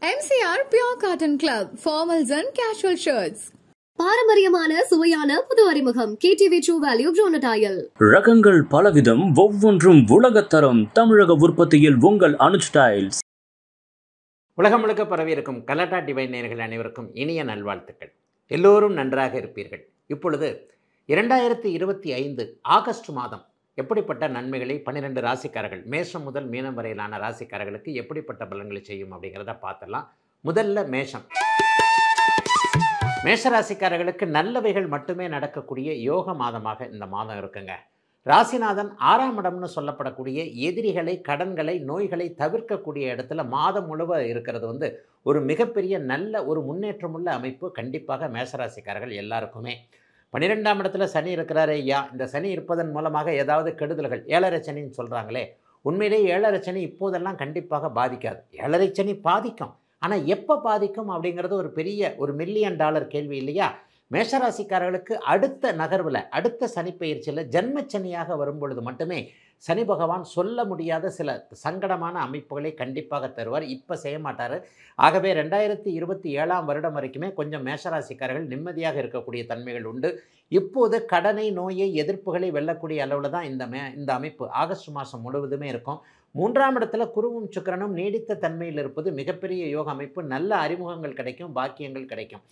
MCR Pure Cotton Club, formals and casual shirts. பாரம்பரியமான சுவையான புது அறிமுகம் KTV True Value Bronadile. ரகங்கள் பலவிதம், ஒவ்வொன்றும் உலகத்தரம். தமிழக உற்பத்தியில் உங்கள் அனுஜ் ஸ்டைல்ஸ். உலகம் முழுக்க பரவி இருக்கும் கலாட்டா டிவைன் நேயர்கள் அனைவருக்கும் இனிய நல்வாழ்த்துக்கள். எல்லோரும் நன்றாக இருப்பீர்கள். இப்பொழுது 2025 ஆகஸ்ட் மாதம் எப்படிப்பட்ட நன்மைகளை 12 ராசிக்காரர்கள், மேஷம் முதல் மீனம் வரையிலான ராசிக்காரர்களுக்கு எப்படிப்பட்ட பலன்களை செய்யும் அப்படிங்கிறத பார்த்துடலாம். முதல்ல மேஷம். மேஷ ராசிக்காரர்களுக்கு நல்லவைகள் மட்டுமே நடக்கக்கூடிய யோக மாதமாக இந்த மாதம் இருக்குங்க. ராசிநாதன் 6ஆம் இடம்னு சொல்லப்படக்கூடிய எதிரிகளை, கடன்களை, நோய்களை தவிர்க்கக்கூடிய இடத்துல மாதம் முழுவதும் இருக்கிறது ஒரு மிகப்பெரிய நல்ல ஒரு முன்னேற்றமுள்ள அமைப்பு கண்டிப்பாக மேஷராசிக்காரர்கள் எல்லாருக்குமே. 12ஆம் இடத்துல சனி இருக்கிறாரு ஐயா. இந்த சனி இருப்பதன் மூலமாக ஏதாவது கெடுதல்கள், 7.5 சனின்னு சொல்கிறாங்களே, உண்மையிலேயே 7.5 சனி இப்போதெல்லாம் கண்டிப்பாக பாதிக்காது. 7.5 சனி பாதிக்கும், ஆனால் எப்போ பாதிக்கும் அப்படிங்கிறது ஒரு பெரிய $1 மில்லியன் கேள்வி இல்லையா? மேஷராசிக்காரர்களுக்கு அடுத்த நகர்வில், அடுத்த சனிப்பெயர்ச்சியில் ஜென்மச்சனியாக வரும்பொழுது மட்டுமே சனி பகவான் சொல்ல முடியாத சில சங்கடமான அமைப்புகளை கண்டிப்பாக தருவார். இப்போ செய்ய மாட்டார். ஆகவே 2027ஆம் வருடம் வரைக்குமே கொஞ்சம் மேஷராசிக்காரர்கள் நிம்மதியாக இருக்கக்கூடிய தன்மைகள் உண்டு. இப்போது கடனை, நோயை, எதிர்ப்புகளை வெல்லக்கூடிய அளவில் தான் இந்த அமைப்பு ஆகஸ்ட் மாதம் முழுவதுமே இருக்கும். 3ஆம் இடத்துல குருவும் சுக்கிரனும் நீடித்த தன்மையில் இருப்பது மிகப்பெரிய யோக அமைப்பு. நல்ல அறிமுகங்கள் கிடைக்கும், பாக்கியங்கள் கிடைக்கும்.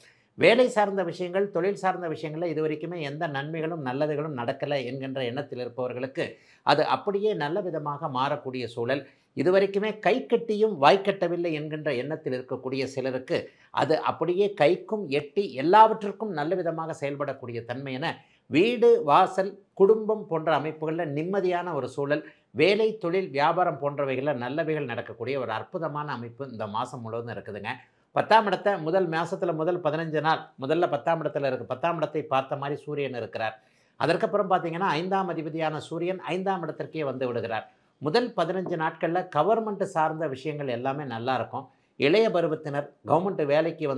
வேலை சார்ந்த விஷயங்கள், தொழில் சார்ந்த விஷயங்களில் இதுவரைக்குமே எந்த நன்மைகளும் நல்லதுகளும் நடக்கலை என்கின்ற எண்ணத்தில் இருப்பவர்களுக்கு அது அப்படியே நல்ல விதமாக மாறக்கூடிய சூழல். இதுவரைக்குமே கை கட்டியும் வாய்க்கட்டவில்லை என்கின்ற எண்ணத்தில் இருக்கக்கூடிய சிலருக்கு அது அப்படியே கைக்கும் எட்டி எல்லாவற்றிற்கும் நல்ல விதமாக செயல்படக்கூடிய தன்மை என வீடு, வாசல், குடும்பம் போன்ற அமைப்புகளில் நிம்மதியான ஒரு சூழல், வேலை, தொழில், வியாபாரம் போன்றவைகளில் நல்லவைகள் நடக்கக்கூடிய ஒரு அற்புதமான அமைப்பு இந்த மாதம் முழுவதும் இருக்குதுங்க. 10ஆம் இடத்தை முதல் மாதத்தில் முதல் 15 நாள் முதல்ல 10ஆம் இடத்துல இருக்குது. 10ஆம் இடத்தை பார்த்த மாதிரி சூரியன் இருக்கிறார். அதற்கப்புறம் பார்த்திங்கன்னா 5ஆம் அதிபதியான சூரியன் 5ஆம் இடத்திற்கே வந்து விடுகிறார். முதல் 15 நாட்களில் கவர்மெண்ட் சார்ந்த விஷயங்கள் எல்லாமே நல்லாயிருக்கும். இளைய பருவத்தினர், கவர்மெண்ட் வேலைக்கு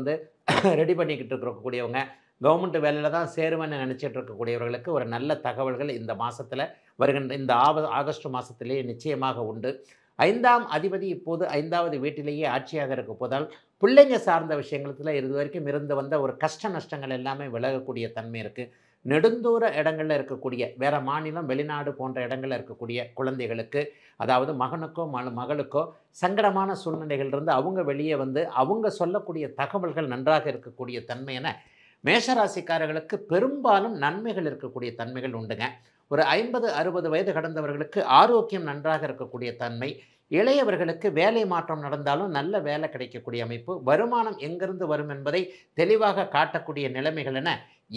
ரெடி பண்ணிக்கிட்டு இருக்கக்கூடியவங்க, கவர்மெண்ட் வேலையில் தான் சேருவேன்னு நினச்சிட்டு இருக்கக்கூடியவர்களுக்கு ஒரு நல்ல தகவல்கள் இந்த மாதத்தில் வருகின்ற இந்த ஆகஸ்ட் மாதத்திலேயே நிச்சயமாக உண்டு. 5ஆம் அதிபதி இப்போது 5வது வீட்டிலேயே ஆட்சியாக இருக்க போதால் பிள்ளைங்க சார்ந்த விஷயங்களத்தில் இது வரைக்கும் இருந்து வந்த ஒரு கஷ்ட நஷ்டங்கள் எல்லாமே விலகக்கூடிய தன்மை இருக்குது. நெடுந்தூர இடங்களில் இருக்கக்கூடிய, வேறு மாநிலம், வெளிநாடு போன்ற இடங்களில் இருக்கக்கூடிய குழந்தைகளுக்கு, அதாவது மகனுக்கோ மகளுக்கோ சங்கடமான சூழ்நிலைகளிலிருந்து அவங்க வெளியே அவங்க சொல்லக்கூடிய தகவல்கள் நன்றாக இருக்கக்கூடிய தன்மை என மேஷராசிக்காரர்களுக்கு பெரும்பாலும் நன்மைகள் இருக்கக்கூடிய தன்மைகள் உண்டுங்க. ஒரு 50-60 வயது கடந்தவர்களுக்கு ஆரோக்கியம் நன்றாக இருக்கக்கூடிய தன்மை, இளையவர்களுக்கு வேலை மாற்றம் நடந்தாலும் நல்ல வேலை கிடைக்கக்கூடிய அமைப்பு, வருமானம் எங்கிருந்து வரும் என்பதை தெளிவாக காட்டக்கூடிய நிலைமைகள் என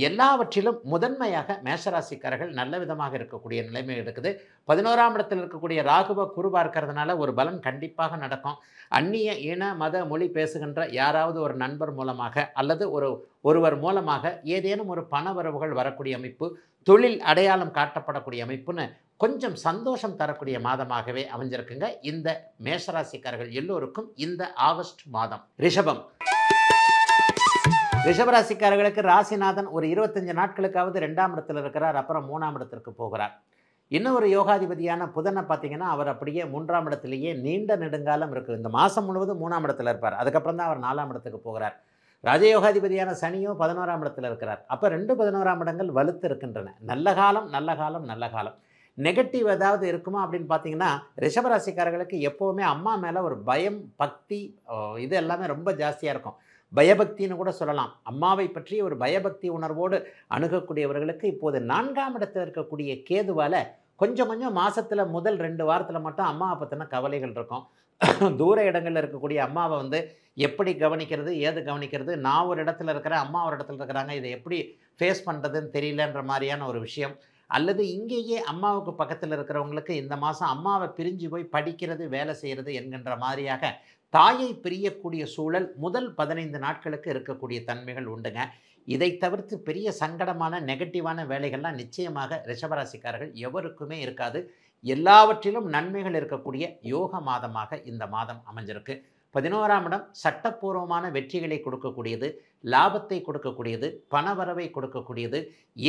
எல்லாவற்றிலும் முதன்மையாக மேஷராசிக்காரர்கள் நல்ல விதமாக இருக்கக்கூடிய நிலைமை இருக்குது. 11ஆம் இடத்தில் இருக்கக்கூடிய ராகுவ குரு பார்க்கறதுனால ஒரு பலன் கண்டிப்பாக நடக்கும். அந்நிய இன, மத, மொழி பேசுகின்ற யாராவது ஒரு நண்பர் மூலமாக அல்லது ஒருவர் மூலமாக ஏதேனும் ஒரு பண வரவுகள் வரக்கூடிய அமைப்பு, தொழில் அடையாளம் காட்டப்படக்கூடிய அமைப்புன்னு கொஞ்சம் சந்தோஷம் தரக்கூடிய மாதமாகவே அமைஞ்சிருக்குங்க இந்த மேஷராசிக்காரர்கள் எல்லோருக்கும் இந்த ஆகஸ்ட் மாதம். ரிஷபம். ரிஷபராசிக்காரர்களுக்கு ராசிநாதன் ஒரு 25 நாட்களுக்காவது 2ஆம் இடத்தில் இருக்கிறார். அப்புறம் 3ஆம் இடத்திற்கு போகிறார். இன்னும் ஒரு யோகாதிபதியான புதனை பார்த்திங்கன்னா அவர் அப்படியே 3ஆம் இடத்துலேயே நீண்ட நெடுங்காலம் இருக்குது. இந்த மாதம் முழுவதும் 3ஆம் இடத்தில் இருப்பார். அதுக்கப்புறம் தான் அவர் 4ஆம் இடத்துக்கு போகிறார். ராஜயோகாதிபதியான சனியோ 11ஆம் இடத்தில் இருக்கிறார். அப்போ 11ஆம் இடங்கள் வலுத்து இருக்கின்றன. நல்ல காலம், நல்ல காலம், நல்ல காலம். நெகட்டிவ் ஏதாவது இருக்குமா அப்படின்னு பார்த்தீங்கன்னா, ரிஷபராசிக்காரர்களுக்கு எப்போவுமே அம்மா மேலே ஒரு பயம், பக்தி, இது எல்லாமே ரொம்ப ஜாஸ்தியாக இருக்கும். பயபக்தின்னு கூட சொல்லலாம். அம்மாவை பற்றி ஒரு பயபக்தி உணர்வோடு அணுகக்கூடியவர்களுக்கு இப்போது 4ஆம் இடத்தில் இருக்கக்கூடிய கேதுவால் கொஞ்சம் மாதத்தில் முதல் 2 வாரத்தில் மட்டும் அம்மாவை பற்றின கவலைகள் இருக்கும். தூர இடங்களில் இருக்கக்கூடிய அம்மாவை எப்படி கவனிக்கிறது, ஏது கவனிக்கிறது, நான் ஒரு இடத்துல இருக்கிறேன், அம்மா ஒரு இடத்துல இருக்கிறாங்க, இதை எப்படி ஃபேஸ் பண்ணுறதுன்னு தெரியலன்ற மாதிரியான ஒரு விஷயம். அல்லது இங்கேயே அம்மாவுக்கு பக்கத்தில் இருக்கிறவங்களுக்கு இந்த மாதம் அம்மாவை பிரிஞ்சு போய் படிக்கிறது, வேலை செய்கிறது என்கின்ற மாதிரியாக தாயை பிரியக்கூடிய சூழல் முதல் 15 நாட்களுக்கு இருக்கக்கூடிய தன்மைகள் உண்டுங்க. இதை தவிர்த்து பெரிய சங்கடமான நெகட்டிவான வேலைகள்லாம் நிச்சயமாக ரிஷபராசிக்காரர்கள் எவருக்குமே இருக்காது. எல்லாவற்றிலும் நன்மைகள் இருக்கக்கூடிய யோக மாதமாக இந்த மாதம் அமைஞ்சிருக்கு. 11ஆம் இடம் சட்டப்பூர்வமான வெற்றிகளை கொடுக்கக்கூடியது, லாபத்தை கொடுக்கக்கூடியது, பணவரவை கொடுக்கக்கூடியது,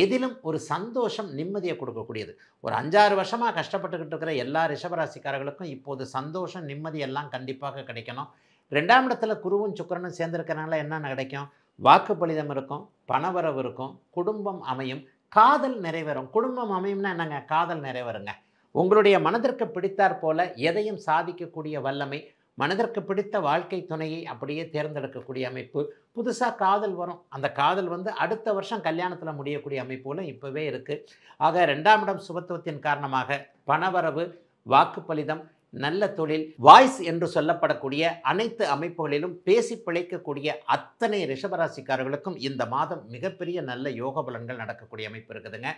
எதிலும் ஒரு சந்தோஷம், நிம்மதியை கொடுக்கக்கூடியது. ஒரு 5-6 வருஷமாக கஷ்டப்பட்டுக்கிட்டு இருக்கிற எல்லா ரிஷபராசிக்காரர்களுக்கும் இப்போது சந்தோஷம், நிம்மதி எல்லாம் கண்டிப்பாக கிடைக்கணும். 2ஆம் இடத்துல குருவும் சுக்கிரனும் சேர்ந்திருக்கனால என்ன கிடைக்கும்? வாக்குப்பளிதம் இருக்கும், பணவரவு இருக்கும், குடும்பம் அமையும், காதல் நிறைவேறும். குடும்பம் அமையும்னா என்னங்க? காதல் நிறைவேறுங்க. உங்களுடைய மனதிற்கு பிடித்தாற் போல எதையும் சாதிக்கக்கூடிய வல்லமை, மனதிற்கு பிடித்த வாழ்க்கை துணையை அப்படியே தேர்ந்தெடுக்கக்கூடிய அமைப்பு, புதுசாக காதல் வரும். அந்த காதல் அடுத்த வருஷம் கல்யாணத்தில் முடியக்கூடிய அமைப்புகளும் இப்போவே இருக்குது. ஆக 2ஆம் இடம் சுபத்துவத்தின் காரணமாக பணவரவு, வாக்குப்பளிதம், நல்ல தொழில், வாய்ஸ் என்று சொல்லப்படக்கூடிய அனைத்து அமைப்புகளிலும் பேசி பிழைக்கக்கூடிய அத்தனை ரிஷபராசிக்காரர்களுக்கும் இந்த மாதம் மிகப்பெரிய நல்ல யோக பலன்கள் நடக்கக்கூடிய அமைப்பு இருக்குதுங்க.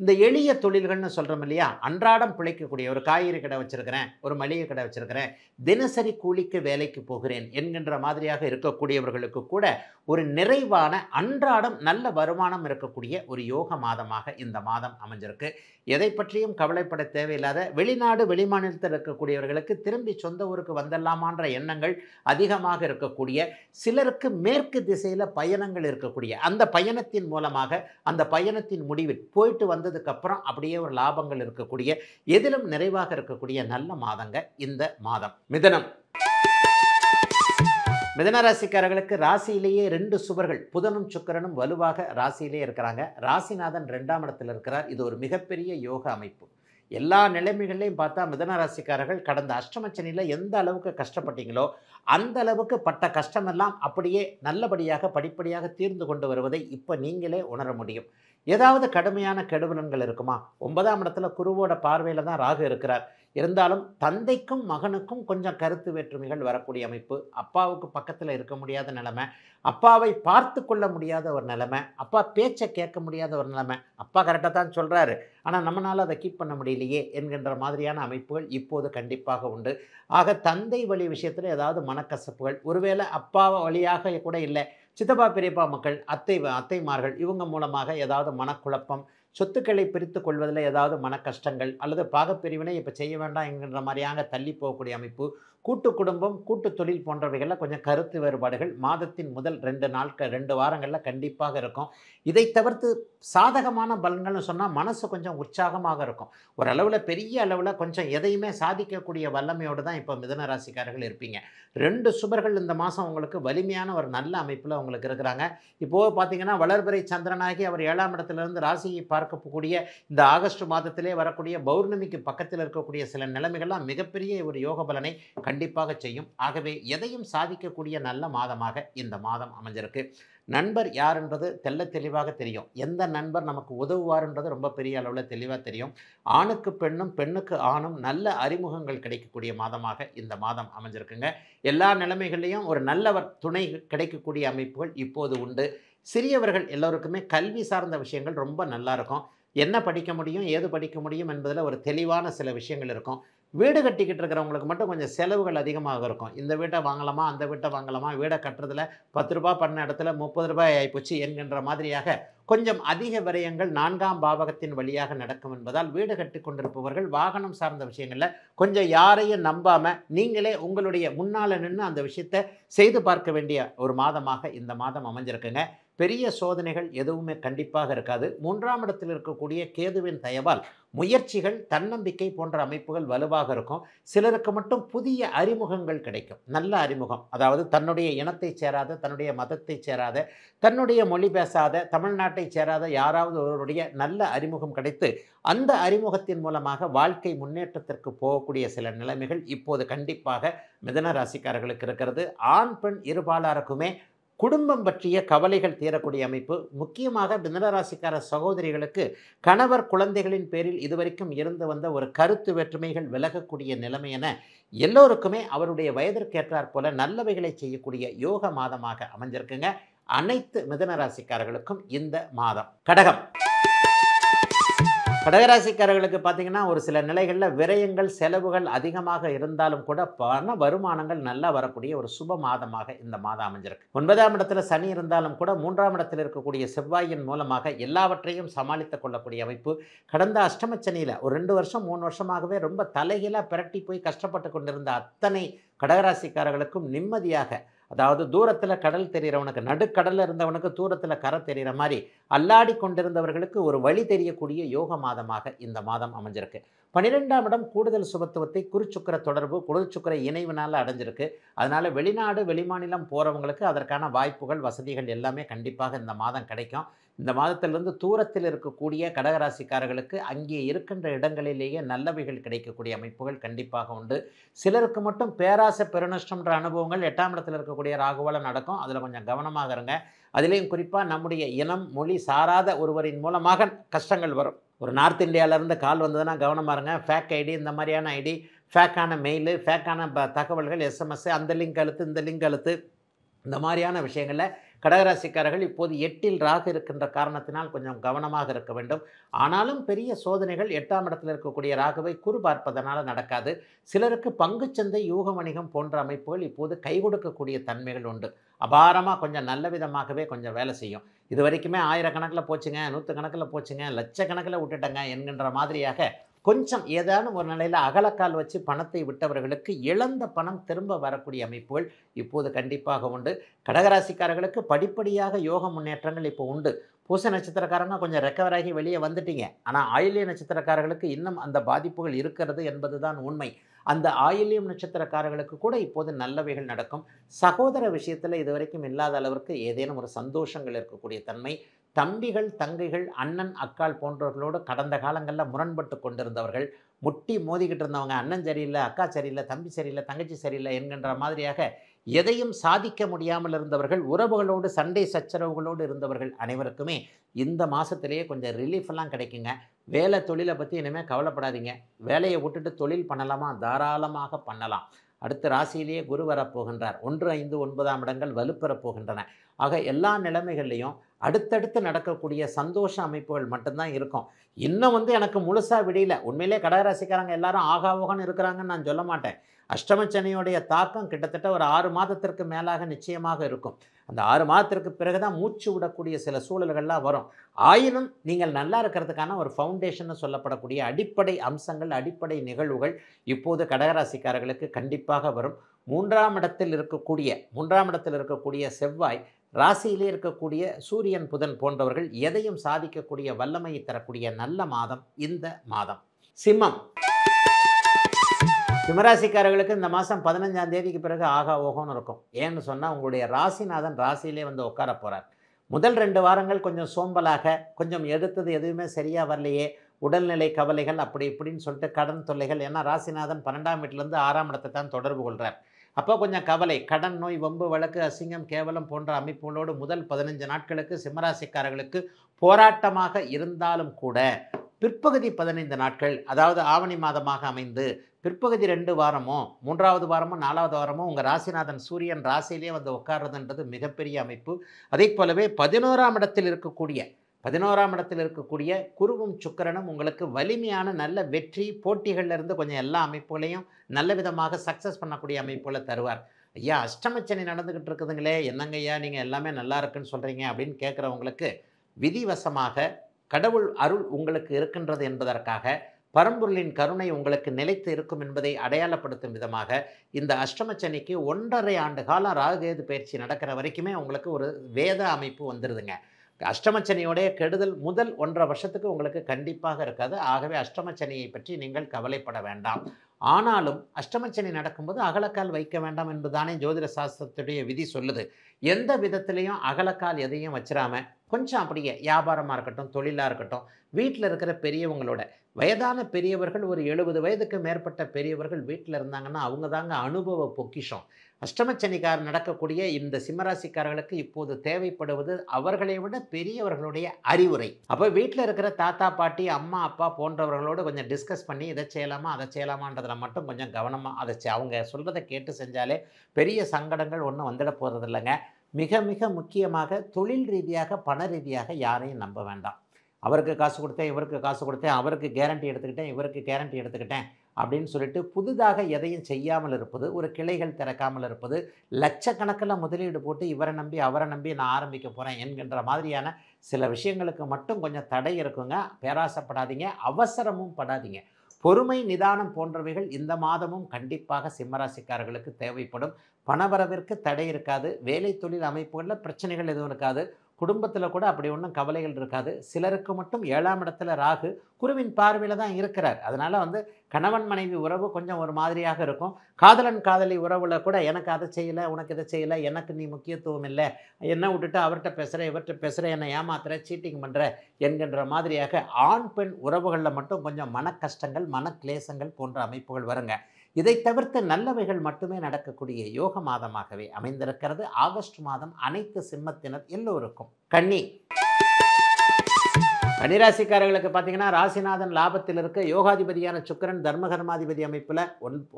இந்த எளிய தொழில்கள்னு சொல்கிறோம் இல்லையா, அன்றாடம் பிழைக்கக்கூடிய ஒரு காய்கறி கடை வச்சுருக்கிறேன், ஒரு மளிகை கடை வச்சுருக்கிறேன், தினசரி கூலிக்கு வேலைக்கு போகிறேன் என்கின்ற மாதிரியாக இருக்கக்கூடியவர்களுக்கு கூட ஒரு நிறைவான அன்றாடம் நல்ல வருமானம் இருக்கக்கூடிய ஒரு யோக மாதமாக இந்த மாதம் அமைஞ்சிருக்கு. எதை பற்றியும் கவலைப்பட தேவையில்லாத, வெளிநாடு வெளிமாநிலத்தில் இருக்கக்கூடியவர்களுக்கு திரும்பி சொந்த ஊருக்கு வந்துடலாமான்ற எண்ணங்கள் அதிகமாக இருக்கக்கூடிய, சிலருக்கு மேற்கு திசையில் பயணங்கள் இருக்கக்கூடிய, அந்த பயணத்தின் மூலமாக அந்த பயணத்தின் முடிவில் போயிட்டு வந்ததுக்கப்புறம் அப்படியே ஒரு லாபங்கள் இருக்கக்கூடிய, எதிலும் நிறைவாக இருக்கக்கூடிய நல்ல மாதங்க இந்த மாதம். மிதனம். மிதனராசிக்காரர்களுக்கு ராசியிலேயே 2 சுபர்கள் புதனும் சுக்கிரனும் வலுவாக ராசியிலே இருக்கிறாங்க. ராசிநாதன் 2ஆம் இடத்தில் இருக்கிறார். இது ஒரு மிகப்பெரிய யோக அமைப்பு. எல்லா நிலைமைகளையும் பார்த்தா மிதனராசிக்காரர்கள் கடந்த அஷ்டமச்சனியில் எந்த அளவுக்கு கஷ்டப்பட்டீங்களோ அந்த அளவுக்கு பட்ட கஷ்டமெல்லாம் அப்படியே நல்லபடியாக படிப்படியாக தீர்ந்து கொண்டு வருவதை இப்போ நீங்களே உணர முடியும். ஏதாவது கடுமையான கெடுபலன்கள் இருக்குமா? 9ஆம் இடத்துல குருவோட பார்வையில் தான் ராகு இருக்கிறார். இருந்தாலும் தந்தைக்கும் மகனுக்கும் கொஞ்சம் கருத்து வேற்றுமைகள் வரக்கூடிய அமைப்பு, அப்பாவுக்கு பக்கத்தில் இருக்க முடியாத நிலைமை, அப்பாவை பார்த்து கொள்ள முடியாத ஒரு நிலைமை, அப்பா பேச்சை கேட்க முடியாத ஒரு நிலைமை. அப்பா கரெக்டாக தான் சொல்கிறாரு, ஆனால் நம்மளால் அதை கீப் பண்ண முடியலையே என்கின்ற மாதிரியான அமைப்புகள் இப்போது கண்டிப்பாக உண்டு. ஆக தந்தை வழி விஷயத்தில் ஏதாவது மனக்கசப்புகள், ஒருவேளை அப்பா வழியாக கூட இல்லை, சித்தப்பா பெரியப்பா மக்கள், அத்தைமார்கள் இவங்க மூலமாக ஏதாவது மனக்குழப்பம், சொத்துக்களை பிரித்து கொள்வதில் ஏதாவது மன கஷ்டங்கள், அல்லது பாகப்பிரிவினை இப்போ செய்ய வேண்டாம் என்கின்ற மாதிரியாக தள்ளி போகக்கூடிய அமைப்பு, கூட்டு குடும்பம், கூட்டு தொழில் போன்றவைகளில் கொஞ்சம் கருத்து வேறுபாடுகள் மாதத்தின் முதல் 2 வாரங்களில் கண்டிப்பாக இருக்கும். இதை தவிர்த்து சாதகமான பலன்கள்னு சொன்னால் மனசு கொஞ்சம் உற்சாகமாக இருக்கும். ஒரு அளவில் பெரிய அளவில் கொஞ்சம் எதையுமே சாதிக்கக்கூடிய வல்லமையோடு தான் இப்போ மிதுன ராசிக்காரர்கள் இருப்பீங்க. 2 சுபர்கள் இந்த மாதம் உங்களுக்கு வலிமையான ஒரு நல்ல அமைப்பில் உங்களுக்கு இருக்கிறாங்க. இப்போது பார்த்தீங்கன்னா வளர்பிறை சந்திரனாகி அவர் 7ஆம் இடத்திலிருந்து ராசியை பார்க்கக்கூடிய இந்த ஆகஸ்ட் மாதத்திலே வரக்கூடிய பௌர்ணமிக்கு பக்கத்தில் இருக்கக்கூடிய சில நிலைமைகள்லாம் மிகப்பெரிய ஒரு யோக பலனை கண்டிப்பாக செய்யும். ஆகவே எதையும் சாதிக்கக்கூடிய நல்ல மாதமாக இந்த மாதம் அமைஞ்சிருக்கு. நண்பர் யார் என்பது தெல்ல தெளிவாக தெரியும். எந்த நண்பர் நமக்கு உதவுவார் என்பது ரொம்ப பெரிய அளவில் தெளிவாக தெரியும். ஆணுக்கு பெண்ணும் பெண்ணுக்கு ஆணும் நல்ல அறிமுகங்கள் கிடைக்கக்கூடிய மாதமாக இந்த மாதம் அமைஞ்சிருக்குங்க. எல்லா நிலைமைகளையும் ஒரு நல்லவர் துணை கிடைக்கக்கூடிய அமைப்புகள் இப்போது உண்டு. சிறியவர்கள் எல்லோருக்குமே கல்வி சார்ந்த விஷயங்கள் ரொம்ப நல்லா இருக்கும். என்ன படிக்க முடியும், ஏது படிக்க முடியும் என்பதில் ஒரு தெளிவான சில விஷயங்கள் இருக்கும். வீடு கட்டிக்கிட்டு இருக்கிறவங்களுக்கு மட்டும் கொஞ்சம் செலவுகள் அதிகமாக இருக்கும். இந்த வீட்டை வாங்கலாமா, அந்த வீட்டை வாங்கலாமா, வீடை கட்டுறதுல 10 ரூபாய் பண்ண இடத்துல 30 ரூபாய் ஆகிப்போச்சு என்கின்ற மாதிரியாக கொஞ்சம் அதிக விரயங்கள் 4ஆம் பாவகத்தின் வழியாக நடக்கும் என்பதால் வீடு கட்டி கொண்டிருப்பவர்கள் வாகனம் சார்ந்த விஷயங்களில் கொஞ்சம் யாரையும் நம்பாமல் நீங்களே உங்களுடைய முன்னால் நின்று அந்த விஷயத்தை செய்து பார்க்க வேண்டிய ஒரு மாதமாக இந்த மாதம் அமைஞ்சிருக்குங்க. பெரிய சோதனைகள் எதுவுமே கண்டிப்பாக இருக்காது. 3ஆம் இடத்தில் இருக்கக்கூடிய கேதுவின் தயவால் முயற்சிகள், தன்னம்பிக்கை போன்ற அமைப்புகள் வலுவாக இருக்கும். சிலருக்கு மட்டும் புதிய அறிமுகங்கள் கிடைக்கும். நல்ல அறிமுகம், அதாவது தன்னுடைய இனத்தை சேராத, தன்னுடைய மதத்தை சேராத, தன்னுடைய மொழி பேசாத, தமிழ்நாட்டை சேராத யாராவது ஒருவருடைய நல்ல அறிமுகம் கிடைத்து அந்த அறிமுகத்தின் மூலமாக வாழ்க்கை முன்னேற்றத்திற்கு போகக்கூடிய சில நிலைமைகள் இப்போது கண்டிப்பாக மிதுன ராசிக்காரர்களுக்கு இருக்கிறது. ஆண் பெண் இருபாலாருக்குமே குடும்பம் பற்றிய கவலைகள் தீரக்கூடிய அமைப்பு. முக்கியமாக மிதுனராசிக்கார சகோதரிகளுக்கு கணவர் குழந்தைகளின் பேரில் இதுவரைக்கும் இருந்து வந்த ஒரு கருத்து வேற்றுமைகள் விலகக்கூடிய நிலைமை என எல்லோருக்குமே அவருடைய வயதிற்கேற்றாற் போல நல்லவைகளை செய்யக்கூடிய யோக மாதமாக அமைஞ்சிருக்குங்க அனைத்து மிதுனராசிக்காரர்களுக்கும் இந்த மாதம். கடகம். கடகராசிக்காரர்களுக்கு பார்த்தீங்கன்னா ஒரு சில நிலைகளில் விரயங்கள், செலவுகள் அதிகமாக இருந்தாலும் கூட பண வருமானங்கள் நல்லா வரக்கூடிய ஒரு சுப மாதமாக இந்த மாதம் அமைஞ்சிருக்கு. 9ஆம் இடத்துல சனி இருந்தாலும் கூட 3ஆம் இடத்தில் இருக்கக்கூடிய செவ்வாயின் மூலமாக எல்லாவற்றையும் சமாளித்துக் கொள்ளக்கூடிய அமைப்பு. கடந்த அஷ்டமச்சனியில் ஒரு 2 வருஷம் 3 வருஷமாகவே ரொம்ப தலைகீழாக பிரட்டி போய் கஷ்டப்பட்டு கொண்டிருந்த அத்தனை கடகராசிக்காரர்களுக்கும் நிம்மதியாக, அதாவது தூரத்தில் கடல் தெரிகிறவனுக்கு, நடுக்கடலில் இருந்தவனுக்கு தூரத்தில் கரை தெரிகிற மாதிரி அல்லாடி கொண்டிருந்தவர்களுக்கு ஒரு வழி தெரியக்கூடிய யோக மாதமாக இந்த மாதம் அமைஞ்சிருக்கு. 12ஆம் இடம் கூடுதல் சுபத்துவத்தை குருச்சுக்கிர தொடர்பு, குருச்சுக்கிர இணைவினால் அடைஞ்சிருக்கு. அதனால் வெளிநாடு வெளிமாநிலம் போகிறவங்களுக்கு அதற்கான வாய்ப்புகள் வசதிகள் எல்லாமே கண்டிப்பாக இந்த மாதம் கிடைக்கும். இந்த மாதத்திலிருந்து தூரத்தில் இருக்கக்கூடிய கடகராசிக்காரர்களுக்கு அங்கே இருக்கின்ற இடங்களிலேயே நல்லவைகள் கிடைக்கக்கூடிய அமைப்புகள் கண்டிப்பாக உண்டு. சிலருக்கு மட்டும் பேராசை பெருநஷ்டம்ன்ற அனுபவங்கள் 8ஆம் இடத்தில் இருக்கக்கூடிய ராகுவால் நடக்கும். அதில் கொஞ்சம் கவனமாக இருங்க. அதிலேயும் குறிப்பாக நம்முடைய இனம் மொழி சாராத ஒருவரின் மூலமாக கஷ்டங்கள் வரும். ஒரு நார்த் இந்தியாவிலேருந்து கால் வந்ததுன்னா கவனமாக இருங்க. ஃபேக் ஐடி, இந்த மாதிரியான ஐடி, ஃபேக்கான மெயிலு, ஃபேக்கான தகவல்கள், எஸ்எம்எஸ், அந்த லிங்க் அழுத்து இந்த லிங்க் அழுத்து, இந்த மாதிரியான விஷயங்களில் கடகராசிக்காரர்கள் இப்போது 8இல் ராகு இருக்கின்ற காரணத்தினால் கொஞ்சம் கவனமாக இருக்க வேண்டும். ஆனாலும் பெரிய சோதனைகள் 8ஆம் இடத்தில் இருக்கக்கூடிய ராகுவை குரு பார்ப்பதனால் நடக்காது. சிலருக்கு பங்குச்சந்தை, யூக வணிகம் போன்ற அமைப்புகள் இப்போது கை கொடுக்கக்கூடிய தன்மைகள் உண்டு. அபாரமாக கொஞ்சம் நல்ல விதமாகவே கொஞ்சம் வேலை செய்யும். இது வரைக்குமே 1000கணக்கில் போச்சுங்க, 100கணக்கில் போச்சுங்க, லட்சக்கணக்கில் விட்டுட்டங்க என்கின்ற மாதிரியாக கொஞ்சம் ஏதானும் ஒரு நிலையில் அகலக்கால் வச்சு பணத்தை விட்டவர்களுக்கு இழந்த பணம் திரும்ப வரக்கூடிய அமைப்புகள் இப்போது கண்டிப்பாக உண்டு. கடகராசிக்காரர்களுக்கு படிப்படியாக யோக முன்னேற்றங்கள் இப்போ உண்டு. பூச நட்சத்திரக்காரங்க கொஞ்சம் ரெக்கவர் ஆகி வெளியே வந்துட்டீங்க. ஆனால் ஆயில்ய நட்சத்திரக்காரர்களுக்கு இன்னும் அந்த பாதிப்புகள் இருக்கிறது என்பது தான் உண்மை. அந்த ஆயில்யம் நட்சத்திரக்காரர்களுக்கு கூட இப்போது நல்லவைகள் நடக்கும். சகோதர விஷயத்தில் இதுவரைக்கும் இல்லாத அளவிற்கு ஏதேனும் ஒரு சந்தோஷங்கள் இருக்கக்கூடிய தன்மை. தம்பிகள், தங்கைகள், அண்ணன், அக்காள் போன்றவர்களோடு கடந்த காலங்களில் முரண்பட்டு கொண்டிருந்தவர்கள், முட்டி மோதிக்கிட்டு இருந்தவங்க, அண்ணன் சரியில்லை, அக்கா சரியில்லை, தம்பி சரியில்லை, தங்கச்சி சரியில்லை என்கின்ற மாதிரியாக எதையும் சாதிக்க முடியாமல் இருந்தவர்கள், உறவுகளோடு சண்டை சச்சரவுகளோடு இருந்தவர்கள் அனைவருக்குமே இந்த மாதத்திலேயே கொஞ்சம் ரிலீஃபெல்லாம் கிடைக்குங்க. வேலை தொழிலை பற்றி இனிமேல் கவலைப்படாதீங்க. வேலையை விட்டுட்டு தொழில் பண்ணலாமா? தாராளமாக பண்ணலாம். அடுத்த ராசியிலேயே குரு வரப்போகின்றார். 1, 5, 9ஆம் இடங்கள் வலுப்பெறப் போகின்றன. ஆக எல்லா நிலைமைகள்லையும் அடுத்தடுத்து நடக்கக்கூடிய சந்தோஷ அமைப்புகள் மட்டும்தான் இருக்கும். இன்னும் எனக்கு முழுசாக விடியல. உண்மையிலே கடகராசிக்காரங்க எல்லாரும் ஆகாவோகன்னு இருக்கிறாங்கன்னு நான் சொல்ல மாட்டேன். அஷ்டமச்சனியோடைய தாக்கம் கிட்டத்தட்ட ஒரு 6 மாதத்திற்கு மேலாக நிச்சயமாக இருக்கும். அந்த 6 மாதத்திற்கு பிறகு தான் மூச்சு விடக்கூடிய சில சூழல்கள்லாம் வரும். ஆயினும் நீங்கள் நல்லா இருக்கிறதுக்கான ஒரு ஃபவுண்டேஷன் சொல்லப்படக்கூடிய அடிப்படை அம்சங்கள், அடிப்படை நிகழ்வுகள் இப்போது கடகராசிக்காரர்களுக்கு கண்டிப்பாக வரும். 3ஆம் இடத்தில் இருக்கக்கூடிய செவ்வாய், ராசியிலே இருக்கக்கூடிய சூரியன், புதன் போன்றவர்கள் எதையும் சாதிக்கக்கூடிய வல்லமையை தரக்கூடிய நல்ல மாதம் இந்த மாதம். சிம்மராசிக்காரர்களுக்கு இந்த மாதம் 15ஆம் தேதிக்கு பிறகு ஆகா ஓகோன்னு இருக்கும். ஏன்னு சொன்னால் உங்களுடைய ராசிநாதன் ராசியிலே வந்து உட்கார போகிறார். முதல் 2 வாரங்கள் கொஞ்சம் சோம்பலாக, கொஞ்சம் எடுத்தது எதுவுமே சரியாக வரலையே, உடல்நிலை கவலைகள் அப்படி இப்படின்னு சொல்லிட்டு கடன் தொல்லைகள். ஏன்னா ராசிநாதன் 12ஆம் வீட்டிலேருந்து 6ஆம் இடத்தை தான் தொடர்பு கொள்கிறார். அப்போ கொஞ்சம் கவலை, கடன், நோய், வம்பு, வழக்கு, அசிங்கம், கேவலம் போன்ற அமைப்புகளோடு முதல் 15 நாட்களுக்கு சிம்மராசிக்காரர்களுக்கு போராட்டமாக இருந்தாலும் கூட பிற்பகுதி 15 நாட்கள், அதாவது ஆவணி மாதமாக அமைந்து பிற்பகுதி 2 வாரமோ 3வது வாரமோ 4வது வாரமோ உங்கள் ராசிநாதன் சூரியன் ராசியிலே வந்து உட்கார்றதுன்றது மிகப்பெரிய அமைப்பு. அதே போலவே 11ஆம் இடத்தில் இருக்கக்கூடிய குருவும் சுக்கிரனும் உங்களுக்கு வலிமையான நல்ல வெற்றி, போட்டிகளிலிருந்து கொஞ்சம் எல்லா அமைப்புகளையும் நல்ல விதமாக சக்ஸஸ் பண்ணக்கூடிய அமைப்புகளை தருவார். ஐயா அஷ்டமச்சனி நடந்துக்கிட்டு இருக்குதுங்களே, என்னங்க ஐயா நீங்கள் எல்லாமே நல்லா இருக்குன்னு சொல்கிறீங்க அப்படின்னு கேட்குறவங்களுக்கு விதிவசமாக கடவுள் அருள் உங்களுக்கு இருக்கின்றது என்பதற்காக, பரம்பொருளின் கருணை உங்களுக்கு நிலைத்து இருக்கும் என்பதை அடையாளப்படுத்தும் விதமாக இந்த அஷ்டமச்சனிக்கு 1.5 ஆண்டு காலம் ராகுகேது பயிற்சி நடக்கிற வரைக்குமே உங்களுக்கு ஒரு வேத அமைப்பு வந்துடுதுங்க. அஷ்டமச்சனியோடைய கெடுதல் முதல் 1.5 வருஷத்துக்கு உங்களுக்கு கண்டிப்பாக இருக்காது. ஆகவே அஷ்டமச்சனியை பற்றி நீங்கள் கவலைப்பட வேண்டாம். ஆனாலும் அஷ்டமச்சனி நடக்கும்போது அகலக்கால் வைக்க வேண்டாம் என்பதுதானே ஜோதிட சாஸ்திரத்துடைய விதி சொல்லுது. எந்த விதத்திலையும் அகலக்கால் எதையும் வச்சிடாமல் கொஞ்சம் அப்படியே வியாபாரமாக இருக்கட்டும், தொழிலாக இருக்கட்டும், வீட்டில் இருக்கிற பெரியவங்களோட, வயதான பெரியவர்கள், ஒரு 70 வயதுக்கு மேற்பட்ட பெரியவர்கள் வீட்டில் இருந்தாங்கன்னா அவங்க தாங்க அனுபவ பொக்கிஷம். அஷ்டமச்சனிக்காரர் நடக்கக்கூடிய இந்த சிம்மராசிக்காரர்களுக்கு இப்போது தேவைப்படுவது அவர்களை விட பெரியவர்களுடைய அறிவுரை. அப்போ வீட்டில் இருக்கிற தாத்தா, பாட்டி, அம்மா, அப்பா போன்றவர்களோடு கொஞ்சம் டிஸ்கஸ் பண்ணி இதை செய்யலாமா அதை செய்யலாமான்றதில் மட்டும் கொஞ்சம் கவனமாக அவங்க சொல்கிறத கேட்டு செஞ்சாலே பெரிய சங்கடங்கள் ஒன்றும் வந்துட போகிறது இல்லைங்க. மிக மிக முக்கியமாக தொழில் ரீதியாக, பண ரீதியாக யாரையும் நம்ப வேண்டாம். அவருக்கு காசு கொடுத்தேன், இவருக்கு காசு கொடுத்தேன், அவருக்கு கேரண்டி எடுத்துக்கிட்டேன், இவருக்கு கேரண்டி எடுத்துக்கிட்டேன் அப்படின்னு சொல்லிட்டு புதிதாக எதையும் செய்யாமல் இருப்பது, ஒரு கிளைகள் திறக்காமல் இருப்பது, லட்சக்கணக்கில் முதலீடு போட்டு இவரை நம்பி அவரை நம்பி நான் ஆரம்பிக்க போகிறேன் என்கின்ற மாதிரியான சில விஷயங்களுக்கு மட்டும் கொஞ்சம் தடை இருக்குங்க. பேராசைப்படாதீங்க, அவசரமும் படாதீங்க. பொறுமை, நிதானம் போன்றவைகள் இந்த மாதமும் கண்டிப்பாக சிம்மராசிக்காரர்களுக்கு தேவைப்படும். பணவரவிற்கு தடை இருக்காது. வேலை தொழில் அமைப்புகளில் பிரச்சனைகள் எதுவும் இருக்காது. குடும்பத்தில் கூட அப்படி ஒன்றும் கவலைகள் இருக்காது. சிலருக்கு மட்டும் 7ஆம் இடத்துல ராகு குருவின் பார்வையில் தான் இருக்கிறார். அதனால் கணவன் மனைவி உறவு கொஞ்சம் ஒரு மாதிரியாக இருக்கும். காதலன் காதலி உறவில் கூட எனக்கு அதை செய்யலை, உனக்கு இதை செய்யலை, எனக்கு நீ முக்கியத்துவம் இல்லை, என்னை விட்டுட்டு அவர்கிட்ட பேசுகிற இவர்கிட்ட பேசுகிற, என்னை ஏமாத்துற, சீட்டிங் பண்ணுற என்கின்ற மாதிரியாக ஆண் பெண் உறவுகளில் மட்டும் கொஞ்சம் மன கஷ்டங்கள், மன கிளேசங்கள் போன்ற அமைப்புகள் வருங்க. இதை தவிர்த்து நல்லவைகள் மட்டுமே நடக்கக்கூடிய யோக மாதமாகவே அமைந்திருக்கிறது ஆகஸ்ட் மாதம் அனைத்து சிம்மத்தினர் எல்லோருக்கும். கன்னிராசிக்காரர்களுக்கு பார்த்தீங்கன்னா ராசிநாதன் லாபத்தில் இருக்க, யோகாதிபதியான சுக்கிரன் தர்மகர்மாதிபதி அமைப்பில்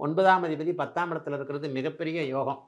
9ஆம் அதிபதி 10ஆம் இடத்துல இருக்கிறது மிகப்பெரிய யோகம்.